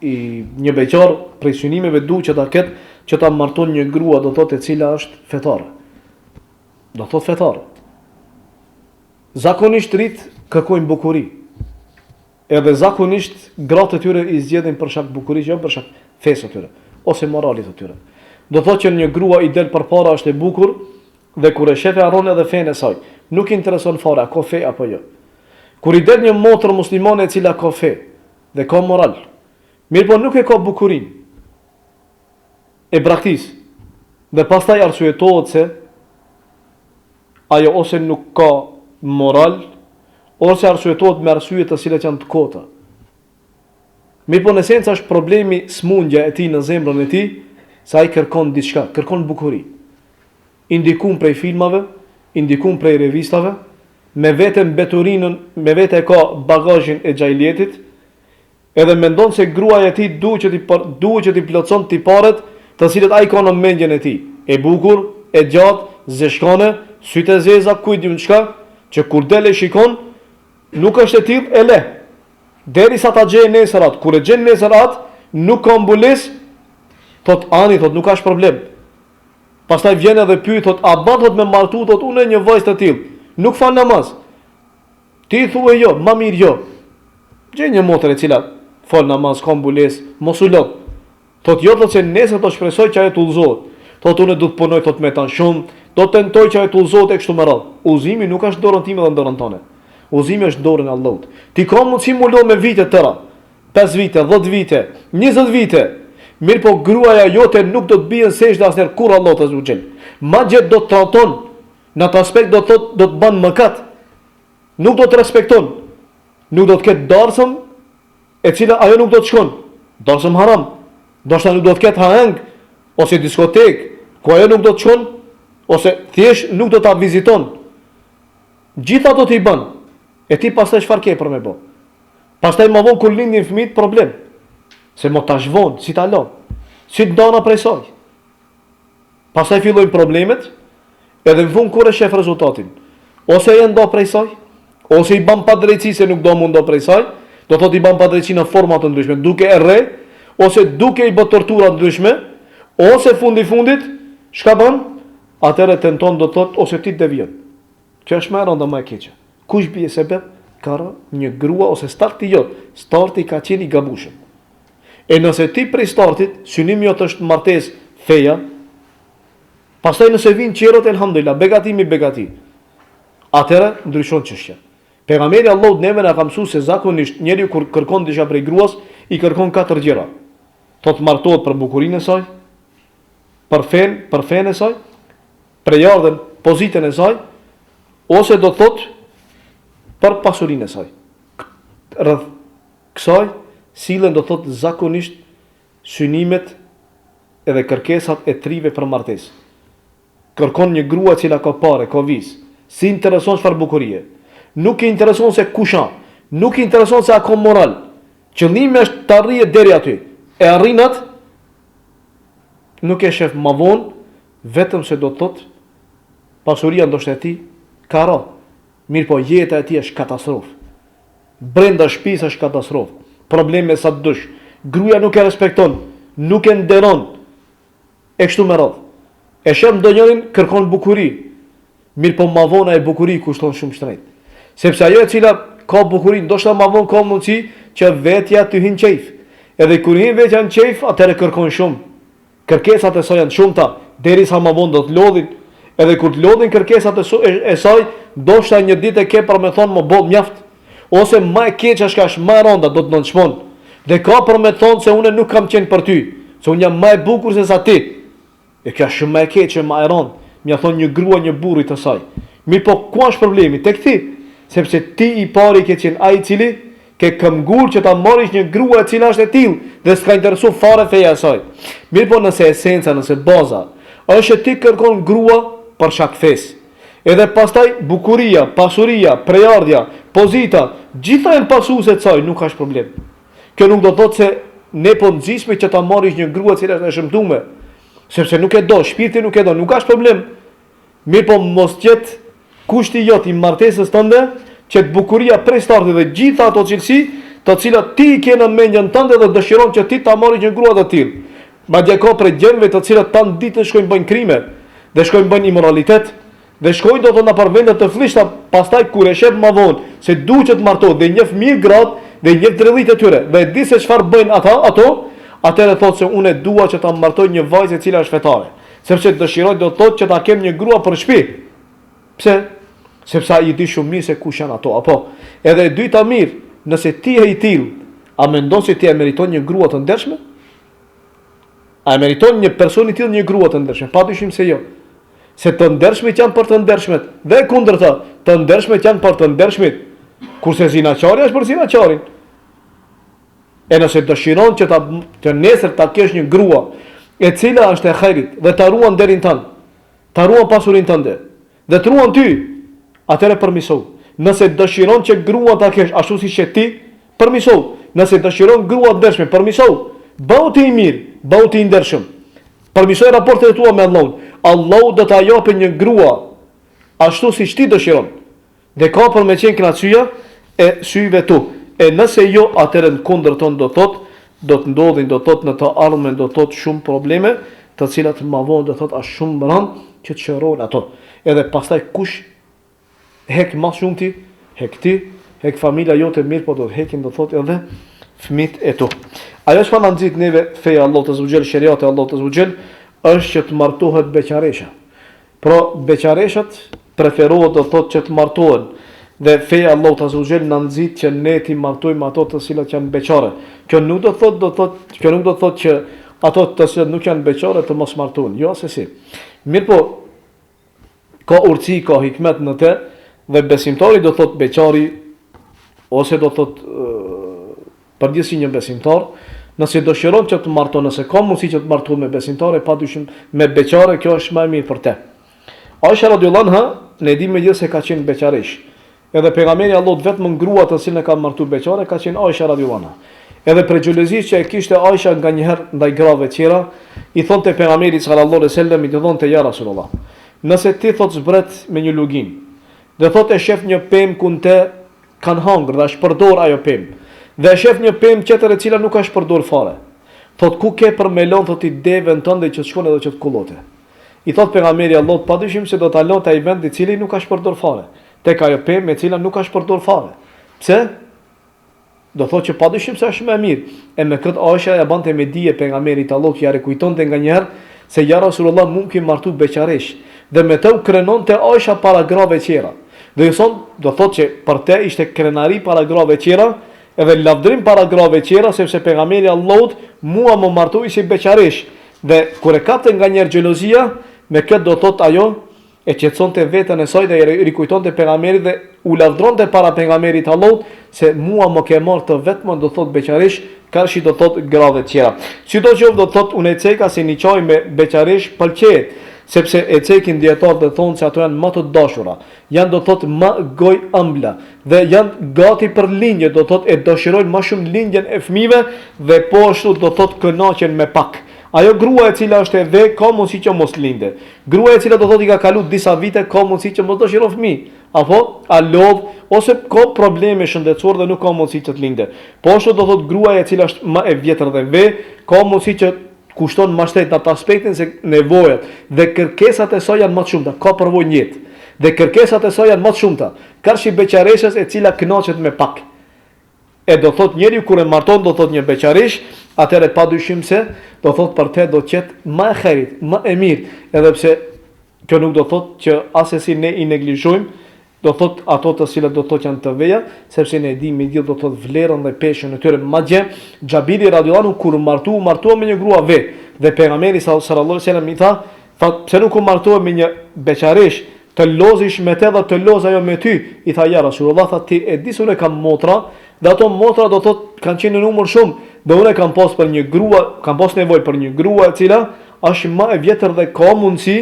i një beqar prej synimeve du që ta ketë që ta marton një grua, do thotë e cila është fetare. Do thotë fetare. Zakonisht rrit kërkojnë bukuri. Edhe zakonisht gratë të tyre i zgjedhin për shkak bukurisë, jo për shkak fesë të tyre ose moralit të tyre. Do thotë që një grua i del përpara është e bukur dhe kur e shef e harron edhe fenë e saj. Nuk i intereson fare a ka fe apo jo. Kur i del një motër muslimane e cila ka fe dhe ka moral, mirë po nuk e ka bukurinë e braktis, dhe pastaj arsyetohet se ajo ose nuk ka moral, ose arsyetohet me arsye të cilat janë të kota. Mirë po në esencë është problemi smundja e tij në zemrën e tij, se ai kërkon diçka, kërkon bukuri. I ndikun prej filmave, i ndikun prej revistave, me vete mbeturinën, me vete e ka bagazhin e xhailjetit, edhe mendon se gruaja e tij duhet që ti plotson tiparet të cilët ai ka në mendjen e tij. E bukur, e gjatë, zeshkane, sytë e zeza, kujt diun çka, që kur del e shikon, nuk është e tillë e le. Derisa ta gjejë nesër atë, kur e gjen nesër atë, nuk ka mbulesë, thot ani, thot nuk ka as problem. Pastaj vjen edhe pyet, thot a ban thot me martu, thot unë një vajzë të tillë, nuk fal namaz. Ti thuaj jo, më mirë jo. Gjej një motër e cila fal namaz, ka mbulesë, mos u lot. Thot jo, thot se nesër do shpresoj që ajo të udhëzohet. Thot unë do të punoj thot me tan shumë, do të tentoj që ajo të udhëzohet e kështu me radhë. Udhëzimi nuk është dorën time dhe në dorën tonë. Udhëzimi është dorën e Allahut. Ti ka mundësi mu lo me vite tëra, 5 vite, 10 vite, 20 vite. Mirë po gruaja jote nuk do të bie në sejdë asnjëherë kur Allahu të zgjel. Madje do të traton në atë aspekt do të bën mëkat. Nuk do të respekton. Nuk do të ketë darsëm e cila ajo nuk do të shkon. Darsëm haram. Ndoshta nuk do të ketë hang ose diskotek ku ajo nuk do të shkon ose thjesht nuk do ta viziton. Gjitha do t'i bën. E ti pastaj çfarë ke për me bë? Pastaj më vonë kur lindin fëmijët problem. Se mo tash vonë, si ta lo, si të dona prej saj. Pastaj fillojnë problemet, edhe në fund kur e shef rezultatin. Ose e ndo prej saj, ose i ban pa drejtësi se nuk do mu ndo prej saj, do thot i ban pa drejtësi në forma të ndryshme, duke e rre, ose duke i bë tortura të ndryshme, ose fundit, shka ban? Atëre tenton do thot, ose ti devion. Kjo është më e rënda më e keqe. Kush bie sebeb? Ka një grua ose starti jot, starti ka qenë i gabushëm. E nëse ti prej startit, synimi jot është martesë feja, pastaj nëse vin qerët elhamdulillah, begati, atëra ndryshon çështja. Pejgamberi Allahut neve na ka mësuar se zakonisht njeriu kur kërkon diçka prej gruas, i kërkon 4 gjëra. Thot martohet për bukurinë e saj, për fenë e saj, për ardhen, pozitën e saj, ose do thot për pasurinë e saj. Rreth kësaj sillen do thot zakonisht synimet edhe kërkesat e trive për martesë. Kërkon një grua cila ka parë, ka vizë, si intereson çfarë bukurie. Nuk i intereson se kusha, nuk i intereson se a ka moral. Qëllimi është të arrihet deri aty. E arrinat, nuk e shef më vonë, vetëm se do thot pasuria ndoshta e tij ka ra. Mirë po jeta e tij është katastrofë. Brenda shtëpisë është katastrofë. Probleme sa të dush. Gruaja nuk e respekton, nuk e nderon. E kështu me radhë. E shem ndonjërin kërkon bukuri. Mirë po ma vonë e bukuri kushton shumë shtrejt. Sepse ajo e cila ka bukuri, ndoshta ma vonë ka mundësi që vetja të hynë qejf. Edhe kur hynë vetja në qejf, atëre kërkon shumë. Kërkesat e saj janë shumëta, derisa ma vonë do të lodhin. Edhe kur të lodhin kërkesat e saj, ndoshta një ditë e ke për me thonë më bot mjaft. Ose më e keq është ka është më e rënda do të nënçmon. Dhe ka për me thonë se unë nuk kam qenë për ty, se unë jam më e bukur se sa ti. E kjo është shumë më e keq, më e rëndë. Mja thonë një grua një burri të saj. Mirë po ku është problemi? Tek ti. Sepse ti i pari ke qenë ai i cili ke këmbgul që ta marrish një grua e cila është e tillë dhe s'ka interesu fare feja e saj. Mirë po nëse esenca, nëse baza është ti kërkon grua për shkak fesë. Edhe pastaj bukuria, pasuria, prejardhja, pozita, gjitha janë pasuese të saj, nuk ka problem. Kjo nuk do të thotë se ne po nxismi që ta marrish një grua e cila është e shëmtuar, sepse nuk e do, shpirti nuk e do, nuk ka problem. Mirë po mos jetë kushti jot i martesës tënde që të bukuria prej startit dhe gjitha ato cilësi, të cilat ti i ke në mendjen tënde dhe dëshiron që ti ta marrësh një grua të tillë. Madje ka prej gjendve të cilat tan ditë shkojnë bëjnë krime, dhe shkojnë bëjnë immoralitet, dhe shkojnë do të na për vende të flishta, pastaj kur e shef më vonë se duhet të martohet dhe njeh mirë gratë dhe njeh drejtë e tyre, dhe di se çfarë bëjnë ato, atëherë thotë se unë dua që ta martoj një vajzë e cila është fetare, sepse dëshiroj do thotë që ta kem një grua për shtëpi. Pse? Sepse ai di shumë mirë se kush janë ato. Apo edhe e dyta mirë, nëse ti je i tillë, a mendon se ti e meriton një grua të ndershme? A e meriton një person i tillë një grua të ndershme? Padyshim se jo. Se të ndershmit janë për të ndershmet, dhe kundërta, të ndershmet janë për të ndershmit, kurse zinaçari është për zinaçarin. E nëse dëshiron që të nesër ta kesh një grua e cila është e xherit dhe ta ruan derin tënd, ta ruan pasurinë tënde, dhe të ruan ty, atëre përmiso. Nëse dëshiron që grua ta kesh ashtu siç je ti, përmiso. Nëse dëshiron grua të ndershme, përmiso. Bëu ti i mirë, bëu ti i ndershëm. Përmisoj raportet e tua me Allahun. Allahu do ta japë një grua ashtu siç ti dëshiron. Dhe ka për me qenë kënaqësia e syve tu. E nëse jo, atëherë në kundërton do të ndodhin do thot në të ardhmen do thot shumë probleme, të cilat më vonë do thot as shumë më rënd që të shërohen ato. Edhe pastaj kush hek më shumë ti, hek familja jote mirë, po do të hekin do thot edhe fëmit e tu. Ajo që na nxit neve feja Allah të zgjel, sheriati Allah të zgjel, është që të martohet beqaresha. Pra beqareshat preferohet do thot që të martohen. Dhe feja Allah të zgjel na nxit që ne ti martojmë ato të cilat janë beqare. Kjo nuk do thot që ato të cilat nuk janë beqare të mos martohen. Jo, se si. Mirë po, ka urtësi, ka hikmet në te, dhe besimtari do thot beqari, ose do thot përgjithësi një besimtar, nëse dëshiron që të marton, nëse ka mundësi që të marton me besimtare, padyshim me beqare, kjo është më e mirë për te. Aisha radhiyallahu anha, ne dimë gjithë se ka qenë beqaresh. Edhe pejgamberi Allahut vetëm grua të cilën e ka martuar beqare ka qenë Aisha radhiyallahu anha. Edhe për xhelozisë që e kishte Aisha nganjëherë ndaj grave të tjera, i thonte pejgamberit sallallahu alaihi wasallam, i thonte ja Rasulullah, nëse ti thot zbret me një lugin, dhe thot e shef një pemë ku te kanë hangër dhe është përdor ajo pemë, dhe e shef një pemë tjetër e cila nuk është përdor fare, thot ku ke për melon, thot i devën tënde që të shkon edhe që të kullote. I thot pejgamberi Allahut, padyshim se do ta lënte ai vend i cili nuk është përdor fare, tek ajo pemë e cila nuk është përdor fare. Pse? Do thot që padyshim se është më e mirë. E me këtë Aisha ja bante me dije pejgamberit Allahut, ja rekujtonte nganjëherë se ja Rasulullah mund të martu beqaresh, dhe me të krenonte Aisha para grave tjera. Dhe ju thon, do thot që për te ishte krenari para grave tjera, edhe lavdrim para grave tjera, sepse pejgamberi Allahut mua më martoi si beqaresh. Dhe kur e kapte nganjëherë xhelozia, me këtë do thot ajo e qetësonte veten e saj dhe i rikujtonte pejgamberit dhe u lavdronte para pejgamberit Allahut se mua më ke marrë të vetëm do thot beqaresh, karshi do thot grave tjera. Sidoqoftë do thot unë e ceka se një çaj me beqaresh pëlqej, sepse e cekin dietar dhe thonë se ato janë më të dashura, janë do thot më goj ëmbla dhe janë gati për lindje, do thot e dëshirojnë më shumë lindjen e fëmijëve dhe po ashtu do thot kënaqen me pak. Ajo grua e cila është e ve ka mundësi që mos linde. Grua e cila do thot i ka kalu disa vite ka mundësi që mos dëshiron fëmijë. Apo a lodh ose ka probleme shëndetësore dhe nuk ka mundësi që të linde. Po ashtu do thot grua e cila është më e vjetër dhe ve ka mundësi që kushton më shtet në atë aspektin se nevojat dhe kërkesat e saj janë më të shumta, ka përvojë në jetë. Dhe kërkesat e saj janë më të shumta. Karshi beqareshës e cila kënaqet me pak. E do thot njeriu kur e marton do thot një beqaresh, atëre padyshim se do thot për te do të jetë më e xherit, më e mirë, edhe pse kjo nuk do thot që asesi ne i neglizhojmë, do thot ato të cilat do thot janë të veja, sepse ne e dimë gjithë do thot vlerën dhe peshën e tyre. Madje Xhabiri radhiyallahu anhu kur martua me një grua ve, dhe pejgamberi sallallahu alaihi wasallam i tha, pse nuk u martove me një beqaresh, të lozish me te dhe të loz ajo me ty? I tha ja Rasulullah, tha ti e di se unë kam motra, dhe ato motra do thot kanë qenë në numër shumë, dhe unë kam pas për një grua, kam pas nevojë për një grua e cila është më e vjetër dhe ka mundësi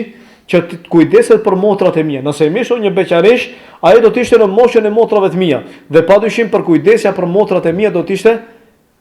që të kujdeset për motrat e mia. Nëse më shon një beqaresh, ajo do të ishte në moshën e motrave të mia, dhe padyshim për kujdesja për motrat e mia do të ishte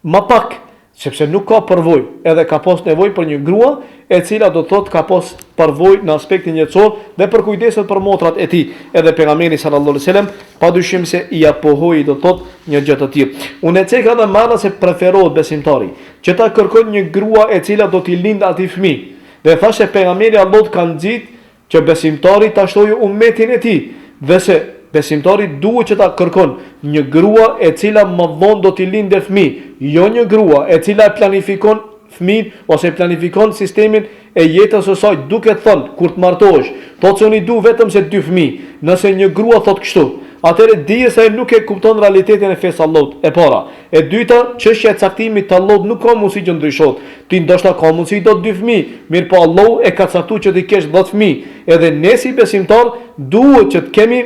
më pak, sepse nuk ka përvojë, edhe ka pas nevojë për një grua e cila do të thotë ka pas përvojë në aspektin jetësor dhe për kujdeset për motrat e tij. Edhe pejgamberi sallallahu alajhi wasallam padyshim se i apohoi do të thotë një gjë të tillë. Unë e ceka dhe marra se preferohet besimtari që ta kërkon një grua e cila do t'i lindë atij fëmijë. Dhe thashë pejgamberi Allahut ka nxit që besimtari ta shtojë ummetin e tij, dhe se besimtari duhet që ta kërkon një grua e cila më vonë do t'i lindë fëmijë, jo një grua e cila planifikon fëmijën ose planifikon sistemin e jetës së saj duke thënë kur të martohesh, thotë se unë du vetëm se 2 fëmijë. Nëse një grua thotë kështu, atëherë dije se ai nuk e kupton realitetin e fesë Allahut. E para, e dyta, çështja e caktimit të Allahut nuk ka mundësi që ndryshot. Ti ndoshta ka mundësi do 2 fëmijë, mirë po Allahu e ka caktuar që ti kesh 10 fëmijë. Edhe ne si besimtar duhet që të kemi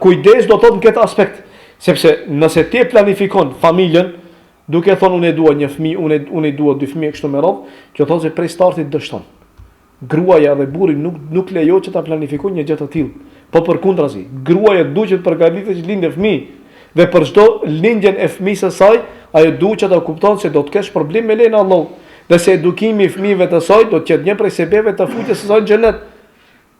kujdes do të thotë në këtë aspekt, sepse nëse ti planifikon familjen duke thonë unë e dua një fëmijë, unë e dua 2 fëmijë kështu me radhë, që thotë se prej startit dështon. Gruaja dhe burri nuk lejohet që ta planifikojnë një gjë të tillë. Po përkundrazi, gruaja duhet që të përgatitet që lindë fëmijë dhe për çdo lindjen e fëmisë së saj, ajo duhet që ta kupton se do të kesh problem me lejen e Allahut. Dhe se edukimi i fëmijëve të saj do të jetë një prej sebeve të futjes së saj në xhenet.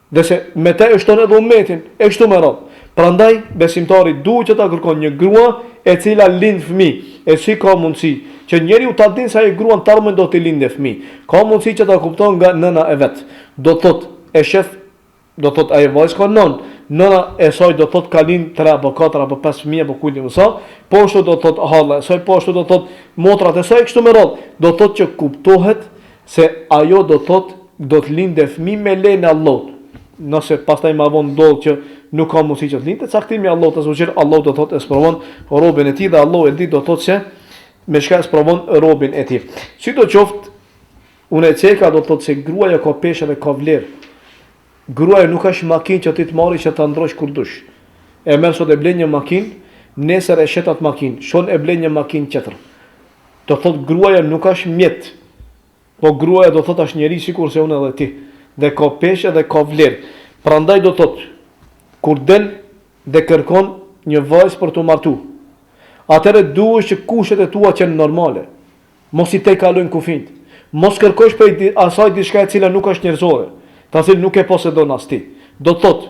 Dhe se me te e shton edhe ummetin, e kështu me radhë. Prandaj besimtari duhet që ta kërkon një grua e cila lind fëmijë, e si ka mundësi që njeriu ta dinë se ai gruan tarmën do të lindë fëmijë. Ka mundësi që ta kupton nga nëna e vet. Do thotë e shef, do thotë ai vajzë ka nëna e saj do thotë ka lind 3 apo 4 apo 5 fëmijë apo kujt më sa, po ashtu do thotë halla, saj po ashtu do thotë motrat e saj kështu me radhë. Do thotë që kuptohet se ajo do thotë do të lindë fëmijë me lejen e Allahut. Nëse pastaj ma vonë ndodh që nuk ka mundësi që të lindë, caktimi i Allahut azza wa jall, Allah do thotë e sprovon robën e tij dhe Allahu e di do thotë se me çka sprovon robën e tij. Sidoqoftë, unë e ceka do thotë se gruaja ka peshë dhe ka vlerë. Gruaja nuk është makinë që ti të marrësh që ta ndrosh kur dush. E merr sot e blen një makinë, nesër e shet atë makinë, shon e blen një makinë tjetër. Do thotë gruaja nuk është mjet, po gruaja do thotë është njerëz sikur se unë edhe ti. Dhe ka peshë dhe ka vlerë. Prandaj do thotë, kur del dhe kërkon një vajzë për të martu, atëherë duhet që kushtet e tua qenë normale. Mos i te kalojnë kufijt. Mos kërkosh prej asaj diçka e cila nuk është njerëzore, ta cilën nuk e posedon as ti. Do thotë,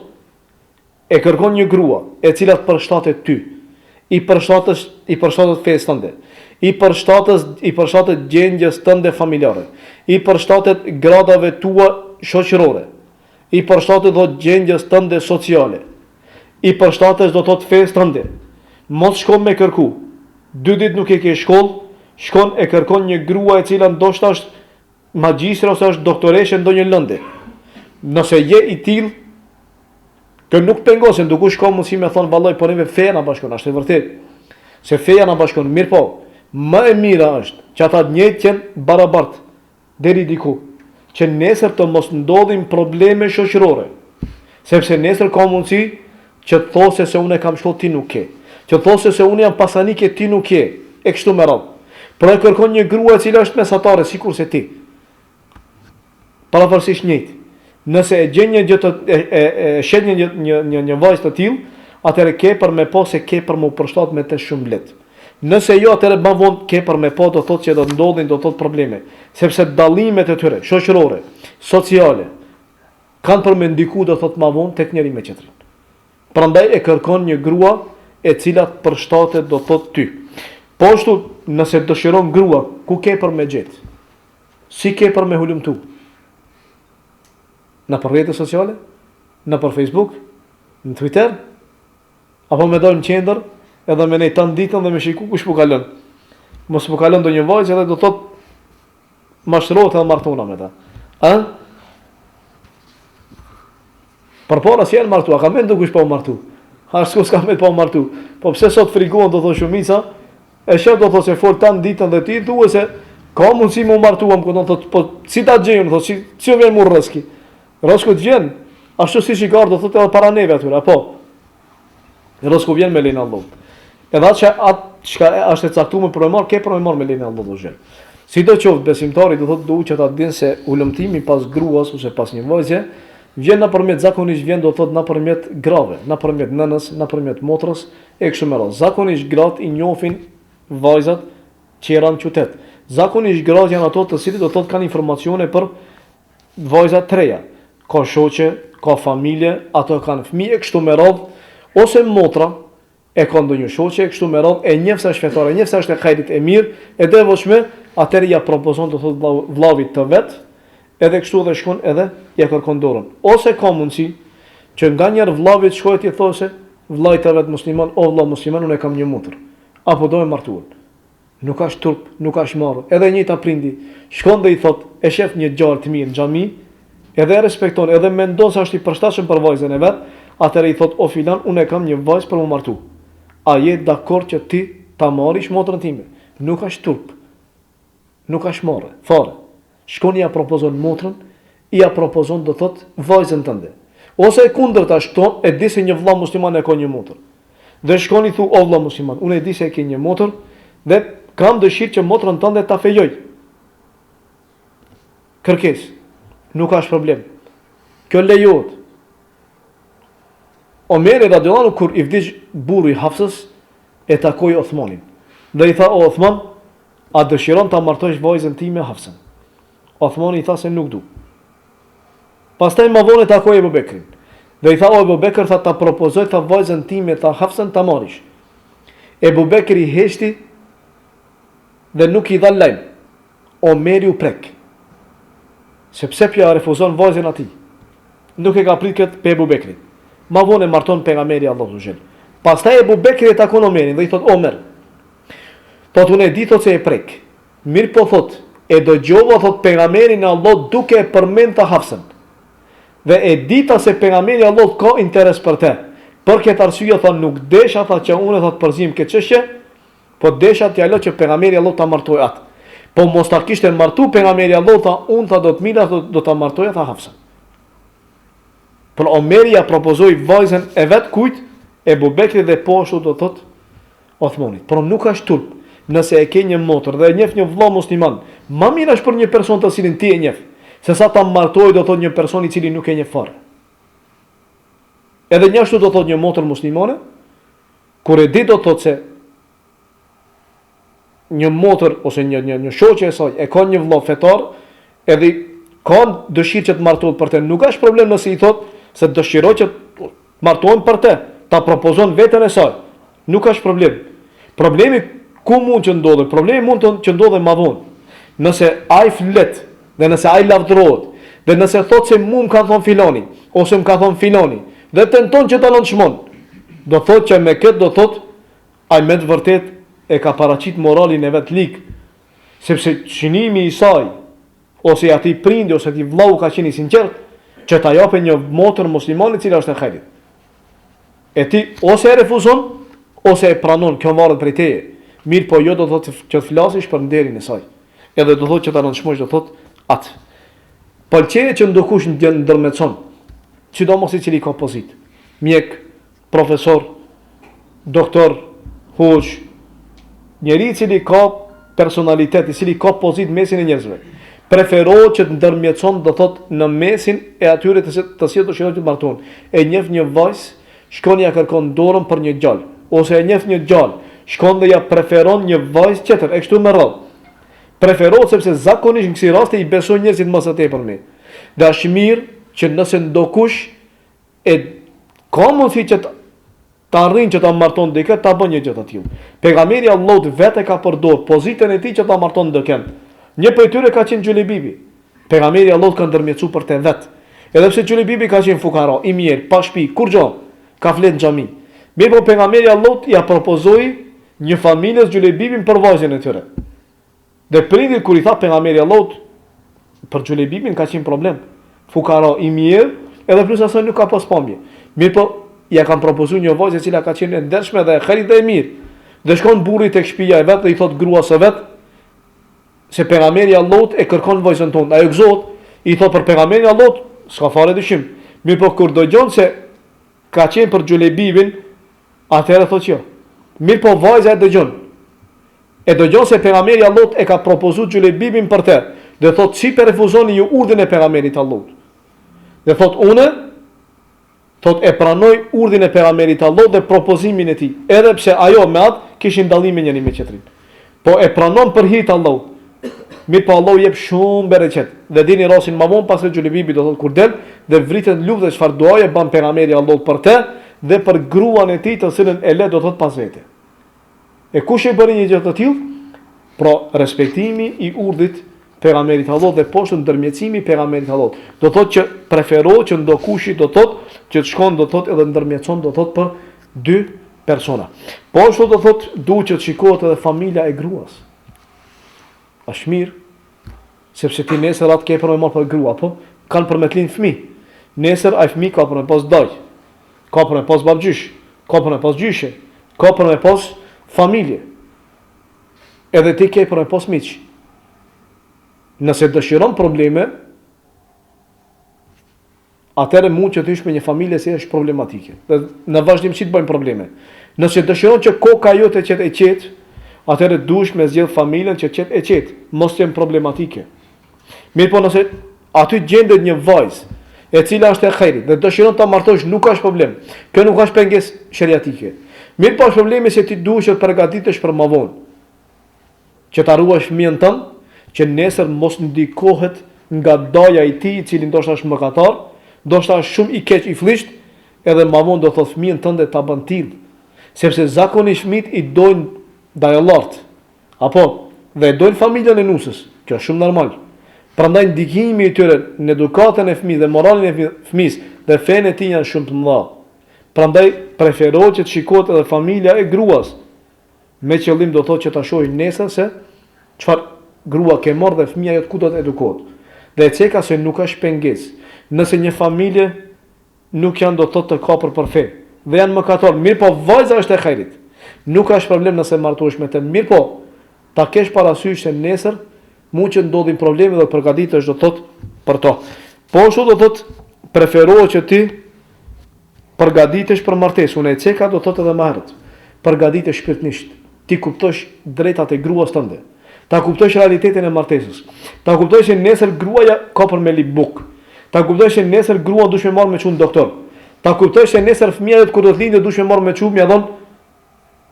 e kërkon një grua e cila të përshtatet ty, i përshtatet fesë tënde, i përshtatet gjendjes tënde familjare, i përshtatet gradave tua shoqërore, i përshtatet do gjendjes tënde sociale, i përshtatet do të fesë tënde. Mos shkon me kërku, 2 ditë nuk e ke shkollë, shkon e kërkon një grua e cila ndoshta është magjistre ose është doktoreshe ndonjë lëndë. Nëse je i tillë, që nuk pengosen, duke shkon mundësi me thonë vallai po neve feja na bashkon, është e vërtet. Se feja na bashkon, mirë po, më e mira është që ata të njëjtë qenë barabart deri diku, që nesër të mos ndodhin probleme shoqërore. Sepse nesër ka mundësi që të thosë se unë e kam shkruar ti nuk ke, që të thosë se unë jam pasanike ti nuk ke, e kështu me radhë. Por e kërkon një grua e cila është mesatare sikur se ti. Pavarësisht njëjtë. Nëse e gjen një gjë të shet një vajzë të tillë, atëherë ke për me po se ke për më përshtat me të shumë lehtë. Nëse jo, atëherë më vonë ke për me po do thotë që do ndodhin do thotë probleme, sepse dallimet e tyre shoqërore, sociale kanë për me ndiku do thotë më vonë tek njëri me tjetrin. Prandaj e kërkon një grua e cila të përshtatet do thotë ty. Po ashtu, nëse dëshiron grua, ku ke për me gjetë? Si ke për me hulumtu? Në për rrjete sociale? Në për Facebook? Në Twitter? Apo me dojnë qendër? Edhe me nejtë të ditën dhe me shiku kush po kalon. Mos po kalon do një vajzë edhe do thot mashtrohet edhe martona me ta. A? Për para si janë martu, a ka mendu kush po martu? Ha s'kus ka me po martu. Po pse sot frikon do thot shumica? E shef do thot se fol tan ditën dhe ti thuaj se ka mundësi më martuam ku do thot po si ta gjejmë thot si u vjen mu rreski. Rresku të vjen ashtu siç i ka do thot edhe para neve aty, apo? Rresku vjen me lenin Allah. Edhe atë çka është e caktuar për të marrë, ke për të marrë me lenin Allah do xhel. Sidoqoftë besimtari do thotë duhet që ta dinë se ulëmtimi pas gruas ose pas një vajze vjen nëpërmjet zakonisht vjen do thotë nëpërmjet grave, nëpërmjet nënës, nëpërmjet motrës e kështu me radhë. Zakonisht gratë i njohin vajzat që janë në qytet. Zakonisht gratë janë ato të cilët do thotë kanë informacione për vajza të reja. Ka shoqe, ka familje, ato kanë fëmijë kështu me radhë, ose motra e ka ndonjë shoqe kështu me radhë, e njeh se është fetare, njeh se është e hajrit e mirë, e devotshme, atëherë ja propozon të thotë vllavit të vet, edhe kështu edhe shkon edhe ja kërkon dorën. Ose ka mundësi që nganjëherë vllavit shkohet i thosë vllajt të vet musliman, o vëlla musliman, unë kam një motër, apo do e martuan. Nuk ka turp, nuk ka marrë. Edhe njëta prindi shkon dhe i thot, e shef një djalë të mirë në xhami, edhe e respekton, edhe mendon se është i përshtatshëm për vajzën e vet, atëherë i thot, o filan, unë kam një vajzë për më martu. A je dakord që ti ta marrish motrën time? Nuk ka turp, nuk ka marrë, fare. Shkon i ja propozon motrën, i ja propozon do thot vajzën tënde. Ose e kundërta shton, e di se një vëlla musliman e ka një motër. Dhe shkon i thu, o vëlla musliman, unë e di se e ke një motër, dhe kam dëshirë që motrën tënde ta fejoj. Kërkes, nuk ka problem. Kjo lejohet. Omeri radiallahu anhu kur i vdiq burri i Hafsës, e takoi Uthmanin. Dhe i tha, o Uthman, a dëshiron ta martosh vajzën time Hafsën? Uthmani i tha se nuk du. Pastaj më vonë takoi Ebu Bekrin. Dhe i tha, o Ebu Bekr, tha ta propozoj tha vajzën time ta Hafsën ta marrish. Ebu Bekri heshti dhe nuk i dha lajm. Omeri u prek. Sepse pja refuzon vajzën atij. Nuk e ka prit këtë pe Ebu Bekrin. Ma vonë e marton pejgamberi Allahu xhel. Pastaj Ebu Bekri e takon Omerin dhe i thot, Omer, thot unë e di thot se e prek. Mirë po thot, e dëgjova thot pejgamberin e Allahut duke e përmend ta Hafsën. Dhe e dita se pejgamberi i Allahut ka interes për te. Për këtë arsye thon nuk desha tha që unë thot përzim këtë çështje, po desha t'ja lë që pejgamberi i Allahut ta martoj atë. Po mos ta kishte martu pejgamberi i Allahut tha unë tha do të mira do ta martoja tha Hafsën. Por Omeri ja propozoi vajzën e vet kujt? Ebu Bekri dhe po ashtu do thot Uthmanit. Por nuk ka turp. Nëse e ke një motër dhe e njeh një vëlla musliman, më mirë është për një person të cilin ti e njeh, se sa ta martoj do thot një person i cili nuk e njeh fare. Edhe njështu do thot një motër muslimane, kur e di do thot se një motër ose një shoqe e saj e ka një vëlla fetar, edhe ka dëshirë që të martohet për te, nuk është problem nëse i thot se dëshiroj që të martohen për te, ta propozon veten e saj. Nuk është problem. Problemi ku mund që ndodhe? Problemi mund që ndodhe ma vonë. Nëse ai flet dhe nëse ai lavdërohet dhe nëse thot se mu më ka thonë filani ose më ka thonë filani dhe tenton që ta nënçmon, do thot që me këtë do thot ai me të vërtet e ka paraqit moralin e vet lik, sepse çinimi i saj ose ati prindi ose ati vllau ka qenë i sinqert që ta japë një motër muslimane cila është e hajrit. E ti ose e refuzon ose e pranon, kjo varet prej teje. Mirë po jo do thotë që të flasish për nderin e saj. Edhe do thotë që ta nënçmosh do thotë atë. Pëlqeje që ndokush ndërmjetson, sidomos i cili ka pozit. Mjek, profesor, doktor, hoç, njeri i cili ka personalitet, i cili ka pozit mesin e njerëzve. Preferohet që të ndërmjetson do thotë në mesin e atyre të cilët dëshirojnë të martohen. E njeh një vajzë, shkon ja kërkon dorën për një gjallë, ose e njeh një gjallë, shkon dhe ja preferon një vajzë tjetër, e kështu me radhë. Preferohet sepse zakonisht në kësi raste i besojnë njerëzit më së tepërmi. Dhe është mirë që nëse ndokush e ka mundësi që ta arrin që ta marton dikë, ta bën një gjë të tillë. Pejgamberi Allahut vetë ka përdorur pozitën e tij që ta marton dikën. Një prej tyre ka qenë Xhulebibi. Pejgamberi Allahut ka ndërmjetësuar për të vet. Edhe pse Xhulebibi ka qenë fukara, i mirë, pa shtëpi, kur gjë, ka flet në xhami. Mirë po pejgamberi Allahut ja propozoi një familjes Xhulebibin për vajzën e tyre. Dhe prindit kur i tha pejgamberi Allahut për Xhulebibin ka qenë problem. Fukara i mirë, edhe plus asaj nuk ka pas pamje. Mirë po ja kanë propozuar një vajzë e cila ka qenë e ndershme dhe e hajrit dhe e mirë. Dhe shkon burri tek shtëpia e vet dhe i thot gruas së vet se pejgamberi Allahut e kërkon vajzën tonë. Ajo gëzohet, i thot për pejgamberin Allahut, s'ka fare dyshim. Mirë po kur dëgjon se ka qenë për Xhulebibin, atëherë thot jo. Mirë po vajza e dëgjon. E dëgjon se pejgamberi Allahut e ka propozuar Xhulebibin për të. Dhe thot si për refuzoni ju urdhën e pejgamberit Allahut. Dhe thot unë thot e pranoj urdhën e pejgamberit Allahut dhe propozimin e tij. Edhe pse ajo me atë kishin dallime njëri me tjetrin. Po e pranon për hir të Allahut. Mirë po Allahu jep shumë bereqet. Dhe dini rastin më vonë pas Xhulebibi do thotë kur del dhe vritet në luftë çfarë duaje ban pejgamberi Allahut për të dhe për gruan e tij të cilën e le do thotë pas vete. E kush e bëri një gjë të tillë? Pra respektimi i urdhit pejgamberit Allahut dhe poshtë ndërmjetësimi pejgamberit Allahut. Do thotë që preferohet që ndokushi do thotë që të shkon do thotë edhe ndërmjetëson do thotë për dy persona. Po ashtu do thotë duhet që të shikohet edhe familja e gruas. Është mirë, sepse ti nesër atë ke për me marrë për grua, po kanë për me të linë fëmijë. Nesër ai fëmijë ka për me pas daj, ka për me pas babgjysh, ka për me pas gjyshe, ka për me pas familje. Edhe ti ke për me pas miq. Nëse dëshiron probleme, atëherë mund që të ish me një familje se është problematike. Dhe në vazhdimsi të bëjmë probleme. Nëse dëshiron që koka jote të qetë e qetë, atëherë duhesh me zgjedh familjen që qetë e qetë, mos jenë problematike. Mirë po nëse aty gjendet një vajzë e cila është e khejrit dhe dëshiron ta martosh, nuk ka problem. Kjo nuk ka pengesë sheriatike. Mirë po është problemi se ti duhesh të përgatitesh për më vonë. Që ta ruash fëmijën tënd, që nesër mos ndikohet nga daja i tij, i cili ndoshta është mëkatar, ndoshta është shumë i keq i flisht, edhe më vonë do thotë fëmijën tënde ta bën till. Sepse zakonisht fëmijët i dojnë dajallart. Apo dhe dojnë familjen e nusës. Kjo është shumë normal. Prandaj ndikimi i tyre në edukatën e fëmijës dhe moralin e fëmijës dhe fenë e tij janë shumë të mëdha. Prandaj preferohet që të shikohet edhe familja e gruas. Me qëllim do thotë që ta shohin nesër se çfarë grua ke marrë dhe fëmia jot ku do të edukohet. Dhe e ceka se nuk është pengesë. Nëse një familje nuk janë do thotë të kapur për fe dhe janë mëkatar, mirë po vajza është e khejrit. Nuk ka problem nëse martohesh me të, mirë po ta kesh parasysh se nesër mund që ndodhin probleme dhe përgatitesh do thotë për to. Po ashtu do thotë preferohet që ti përgatitesh për martesë. Unë e ceka do thotë edhe më herët. Përgatitesh shpirtnisht. Ti kuptosh drejtat e gruas tënde. Ta kuptosh realitetin e martesës. Ta kuptosh se nesër gruaja ka për me lip buk. Ta kuptosh se nesër grua duhet të marrë me çun doktor. Ta kuptosh se nesër fëmia kur do të lindë duhet të marrë me çun, më dhon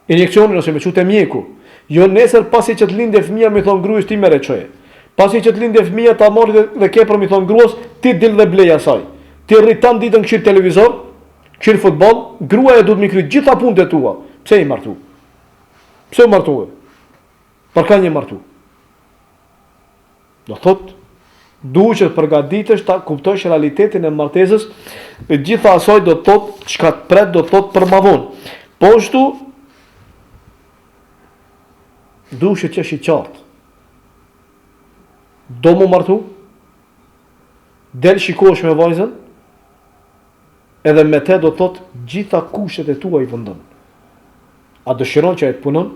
injeksionin ose me çu te mjeku. Jo nesër pasi që të lindë fëmia më thon gruas ti merre çoje. Pasi që të lindë fëmia ta marrë dhe kepër më thon gruas ti dil dhe blej asaj. Ti rrit tan ditën këshir televizor, këshir futboll, gruaja duhet më kry gjitha punët e tua. Pse i martu? Pse u martuë? Për ka një martu. Do thot, duhet që të përgatitesh ta kuptosh realitetin e martesës, e gjitha asaj do thot, çka të pret do thot për më vonë. Po ashtu duhet që jesh i qartë. Do më martu? Del shikosh me vajzën, edhe me te do thot gjitha kushtet e tua i vendon. A dëshiron që e të punon?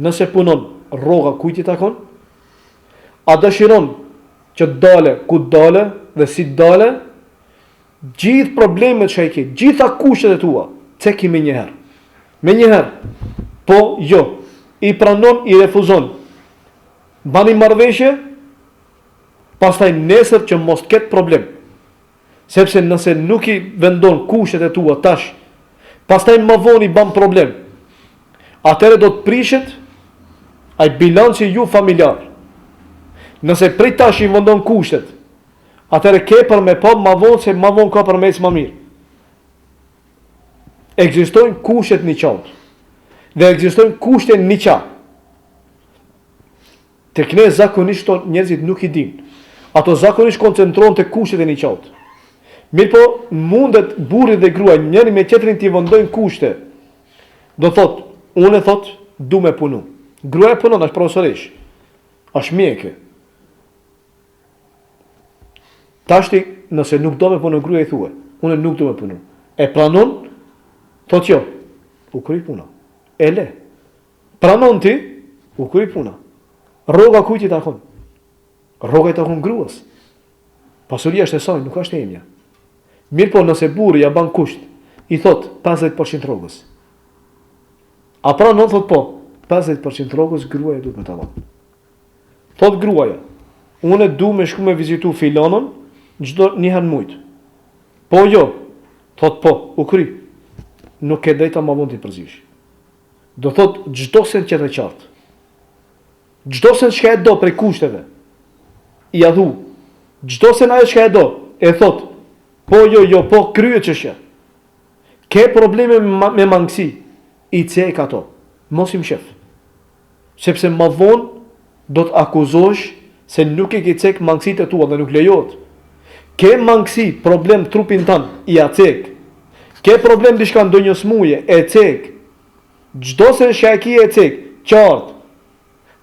Nëse punon, rroga kujt i takon? A dëshiron që dale ku dale dhe si dale? Gjithë problemet që e ke, gjitha kushtet e tua, ceki me njëherë. Me njëherë. Po, jo. I pranon, i refuzon. Bani marrëveshje, pastaj nesër që mos ketë problem. Sepse nëse nuk i vendon kushtet e tua tash, pastaj më vonë i ban problem. Atëherë do të prishet ai bilanci ju familjar. Nëse prej tash i vendon kushtet, atëherë ke për me pa më vonë se më vonë ka për me ecë më mirë. Ekzistojnë kushtet një qatë. Dhe ekzistojnë kushtet një qatë. Tek ne zakonisht njerëzit nuk i dinë. Ato zakonisht koncentrohen te kushtet e një qatë. Mirë po, mundet burri dhe gruaja njëri me tjetrin t'i vendojnë kushte. Do thot, unë e thot, du me punu. Gruaja punon, është profesoresh. Është mjeke. Tashti, nëse nuk do me punu, gruaja i thue, unë nuk do me punu. E pranon, thot jo, u kry puna. E le. Pranon ti, u kry puna. Rroga kujt i takon? Rroga i takon gruas. Pasuria është e saj, nuk është e imja. Mirë po nëse burri ja ban kusht, i thot 50% rrogës. A pranon thot po, 50% rrogës gruaja duhet me ta dhënë. Thot gruaja, unë du me shku me vizitu filanën, çdo një herë mujt. Po jo, thot po, u kry. Nuk ke drejta më vonë ti përzish. Do thot çdo sen që të qartë. Çdo sen çka e do prej kushteve. I ja thu. Çdo sen ajo çka e do, e thot. Po jo, po krye çështja. Ke probleme me mangësi, i cek ato. Mos i mshef. Sepse më vonë do të akuzosh se nuk e ke cek mangësitë e tua dhe nuk lejohet. Ke mangësi, problem trupin tënd, i a cek. Ke problem diçka ndonjë smuje, e cek. Çdo se shaki e cek, qartë.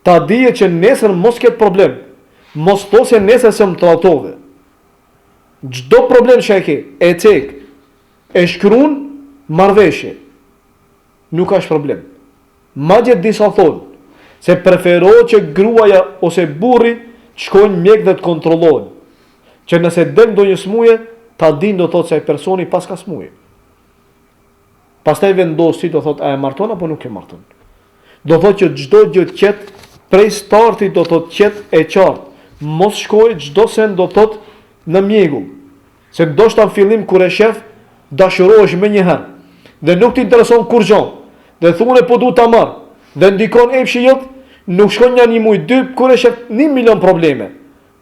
Ta dije që nesër mos ketë problem. Mos thos se nesër se më tratove. Çdo problem që e ke, e cek. E shkruan marrveshje. Nuk ka problem. Madje disa thonë se preferohet që gruaja ose burri të shkojnë mjek dhe të kontrollohen. Që nëse del ndonjë smuje, ta din do thotë se ai personi pas ka smuje. Pastaj vendos si do thotë a e marton apo nuk e marton. Do thotë që çdo gjë të qetë prej startit do thotë qetë e qartë. Mos shkojë çdo sen do thotë në mjegull. Se ndoshta në fillim kur e shef dashurohesh më një herë dhe nuk të intereson kur gjë. Dhe thunë po du ta marr. Dhe ndikon epshi jot, nuk shkon një muj, dy, kur e shef 1 milion probleme.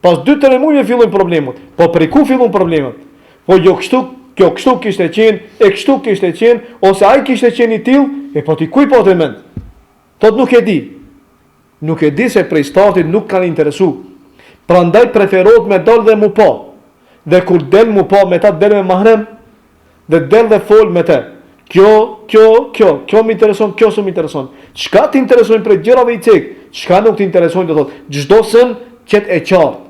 Pas 2-3 muajve fillojnë problemet. Po prej ku fillojnë problemet? Po jo kjo kështu kishte qenë, e kështu kishte qenë, ose ai kishte qenë i tillë, e po ti kuj po të mend? Tot nuk e di. Nuk e di se prej startit nuk kanë interesu. Prandaj preferohet me dal dhe mu pa. Dhe kur del mu pa, me ta del me mahrem, dhe del dhe fol me te. Kjo më intereson, kjo s'm intereson. Çka të interesojnë prej gjërave i cek, çka nuk të interesojnë do thotë. Çdo sen qet e qartë.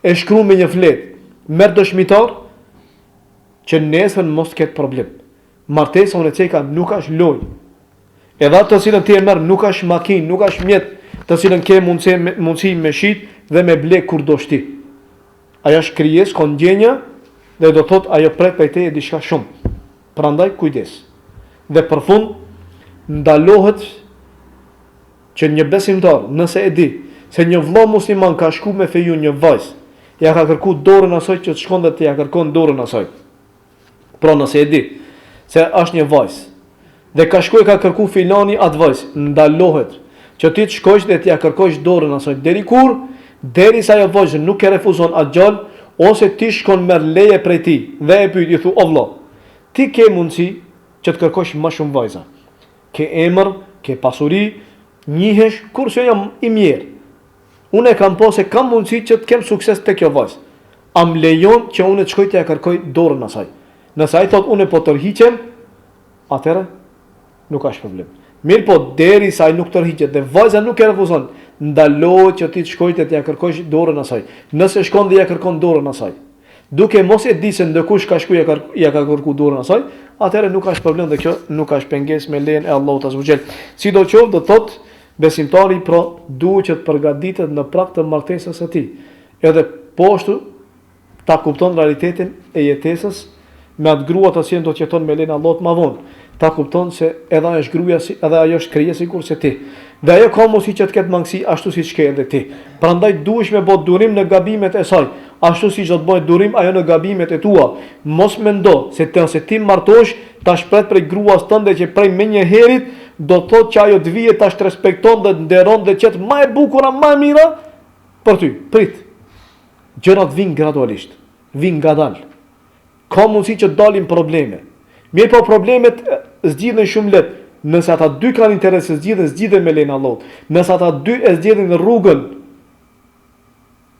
E shkruan me një fletë. Merr dëshmitar që nesër mos ketë problem. Martesa unë e ceka nuk është lojë. Edhe atë të cilën ti e merr nuk është makinë, nuk është mjet, të cilën ke mundësi me shit dhe me blek kur do shti. Ajo është krijesë, ka ndjenja dhe do thotë ajo pret prej teje diçka shumë. Prandaj kujdes. Dhe për fund ndalohet që një besimtar, nëse e di se një vëlla musliman ka shku me feju një vajzë, ja ka kërku dorën asaj që të shkon dhe të ja kërkon dorën asaj. Pra nëse e di se është një vajzë dhe ka shku e ka kërku filani atë vajzë, ndalohet që ti të shkojsh dhe të ja kërkojsh dorën asaj. Deri kur? Deri sa ajo vajzë nuk e refuzon atë gjallë, ose ti shkon merr leje prej ti dhe e pyet, i thu, o vëlla, ti ke mundësi që të kërkosh më shumë vajza. Ke emër, ke pasuri, njihesh, kurse jam i mirë. Unë e kam po se kam mundësi që të kem sukses te kjo vajzë. Am lejon që unë të shkoj të ja kërkoj dorën asaj. Nëse ai thot unë po tërhiqem, atëherë nuk ka problem. Mirë po deri sa ai nuk tërhiqet dhe vajza nuk e refuzon, ndalohet që ti të shkoj të ja kërkosh dorën asaj. Nëse shkon dhe ja kërkon dorën asaj, duke mos e di se ndëkush ka shku ja ka kërku dorën asaj, atëherë nuk ka problem dhe kjo nuk ka pengesë me lejen e Allahut azza wa jall. Sidoqoftë do thotë besimtari duhet që të përgatitet në prag të martesës së tij. Edhe poshtu ta kupton realitetin e jetesës me atë grua të cilën do të jeton me lejen e Allahut më vonë. Ta kupton se edhe ajo është gruaja, edhe ajo është krijesë sikur se ti. Dhe ajo ka mundësi që të ketë mangësi ashtu siç ke edhe ti. Prandaj duhesh me bë durim në gabimet e saj, ashtu siç do të bëj durim ajo në gabimet e tua. Mos mendo se ti martohesh ta shpret prej gruas tënde që prej me një herit do thotë që ajo të vije ta respekton dhe të nderon dhe qet më e bukura, më e mira për ty. Prit. Gjërat vijnë gradualisht, vijnë ngadalë. Ka mundësi që dalin probleme. Mirë po problemet zgjidhen shumë lehtë. Nëse ata dy kanë interes të zgjidhen me lejen e Allahut. Nëse ata dy e zgjidhin rrugën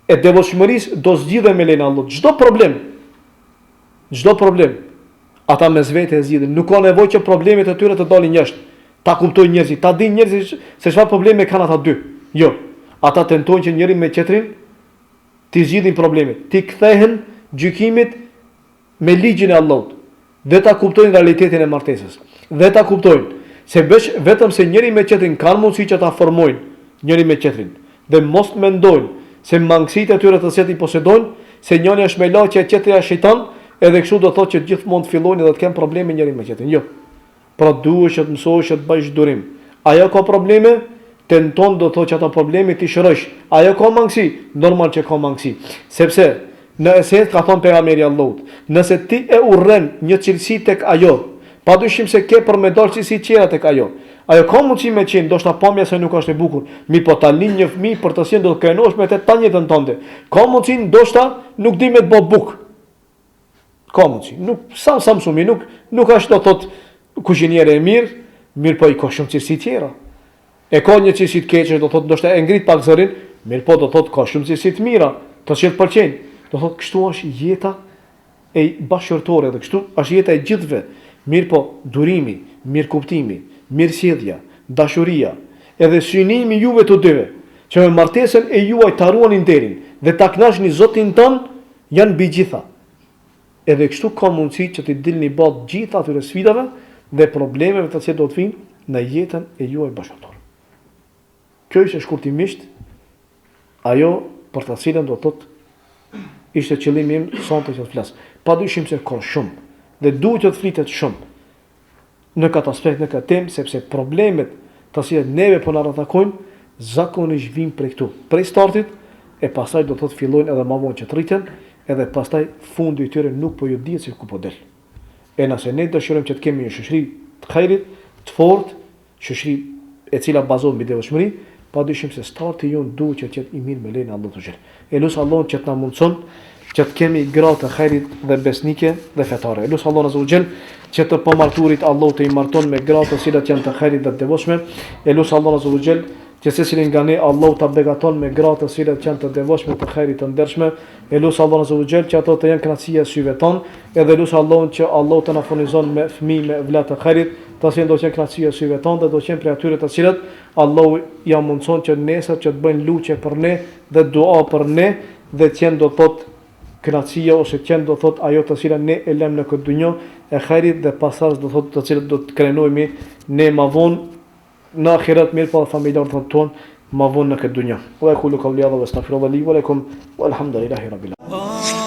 e devotshmërisë, do zgjidhen me lejen e Allahut. Çdo problem, ata mes vete e zgjidhin. Nuk ka nevojë që problemet e tyre të dalin jashtë. Ta kuptojnë njerëzit, ta dinë njerëzit se çfarë probleme kanë ata dy. Jo, ata tentojnë që njëri me tjetrin të zgjidhin problemet. Ti kthehen gjykimit me ligjin e Allahut. Dhe ta kuptojnë realitetin e martesës. Dhe ta kuptojnë se vetëm se njëri me tjetrin kanë mundësi që ta formojnë njëri me tjetrin. Dhe mos mendojnë se mangësitë e tyre të cilat i posedojnë, se njëri është me laçë e tjetri është shejtan, edhe kështu do thotë që gjithmonë të fillojnë dhe të kenë probleme njëri me tjetrin. Jo. Pra duhesh që të mësosh që të bësh durim. Ajo ka probleme, tenton do thotë që ata probleme ti shërosh. Ajo ka mangësi, normal që ka mangësi. Sepse në esencë ka thonë pejgamberi Allahut, nëse ti e urren një cilësi tek ajo, padyshim se ke për me dalë cilësi tjera tek ajo. Ajo ka mundësi me qenë, ndoshta pamja se nuk është e bukur, mirë po ta lind një fëmijë për të qenë do të krenosh me të tanjetën tënde. Ka mundësi ndoshta nuk di me të bë buk. Ka mundësi. Nuk sa mësumi, nuk është do thot kuzhiniere e mirë po i ka shumë cilësi tjera. E ka një cilësi të keqe, do thot ndoshta e ngrit pak zërin, mirë po do thot ka shumë cilësi të mira, të cilat pëlqejnë. Do thot kështu është jeta e bashkërtore dhe kështu është jeta e gjithëve. Mirë po durimi, mirë kuptimi, mirësjellja, dashuria, edhe synimi juve të dyve, që me martesën e juaj ta ruani nderin dhe ta kënaqni Zotin ton, janë mbi gjitha. Edhe kështu ka mundësi që të dilni bot gjitha atyre sfidave dhe problemeve të cilat do të vinë në jetën e juaj bashkëtorë. Kjo ishte shkurtimisht ajo për të cilën do të thotë ishte qëllimi im sonte që të flas. Padyshim se ka shumë dhe duhet të flitet shumë në këtë aspekt, në këtë temë, sepse problemet të cilat neve po na rrethakojnë zakonisht vijnë prej këtu, prej startit, e pastaj do të thotë fillojnë edhe më vonë që të rriten, edhe pastaj fundi i tyre nuk po ju dihet se ku po del. E nëse ne dëshirojmë që të kemi një shoqëri të hajrit, të fortë, shoqëri e cila bazohet mbi devotshmëri, padyshim se starti jon duhet që të jetë i mirë me lenin Allahu xhel. E lut Allahun që të na mundson që të kemi gra të hajrit dhe besnike dhe fetare. Lut Allahun azza xhel që të pamarturit Allahu të i marton me gra të cilat janë të hajrit dhe të devotshme. E lut Allahun azza xhel që secilin nga ne Allahu ta begaton me gra të cilat janë të devotshme, të hajrit, të ndershme. E lut Allahun azza xhel që ato të jenë kënaqësia e syve ton, edhe lut Allahun që Allahu të na furnizon me fëmijë me vëlla të hajrit, të cilët do të jenë kënaqësia e syve ton dhe do të jenë prej atyre të cilët Allahu ja mundson që nesër që të bëjnë luçe për ne dhe dua për ne dhe të jenë do thotë kënaqësia ose të jenë do thotë ajo të cilën ne e lëm në këtë dunjë e hajrit dhe pastaj do thotë të cilët do të krenojmë ne më vonë në ahiret mirë pa familjarët tonë më vonë në këtë dunjë. Wa aqulu qawli hadha wa astaghfirullaha li wa lakum walhamdulillahi rabbil alamin.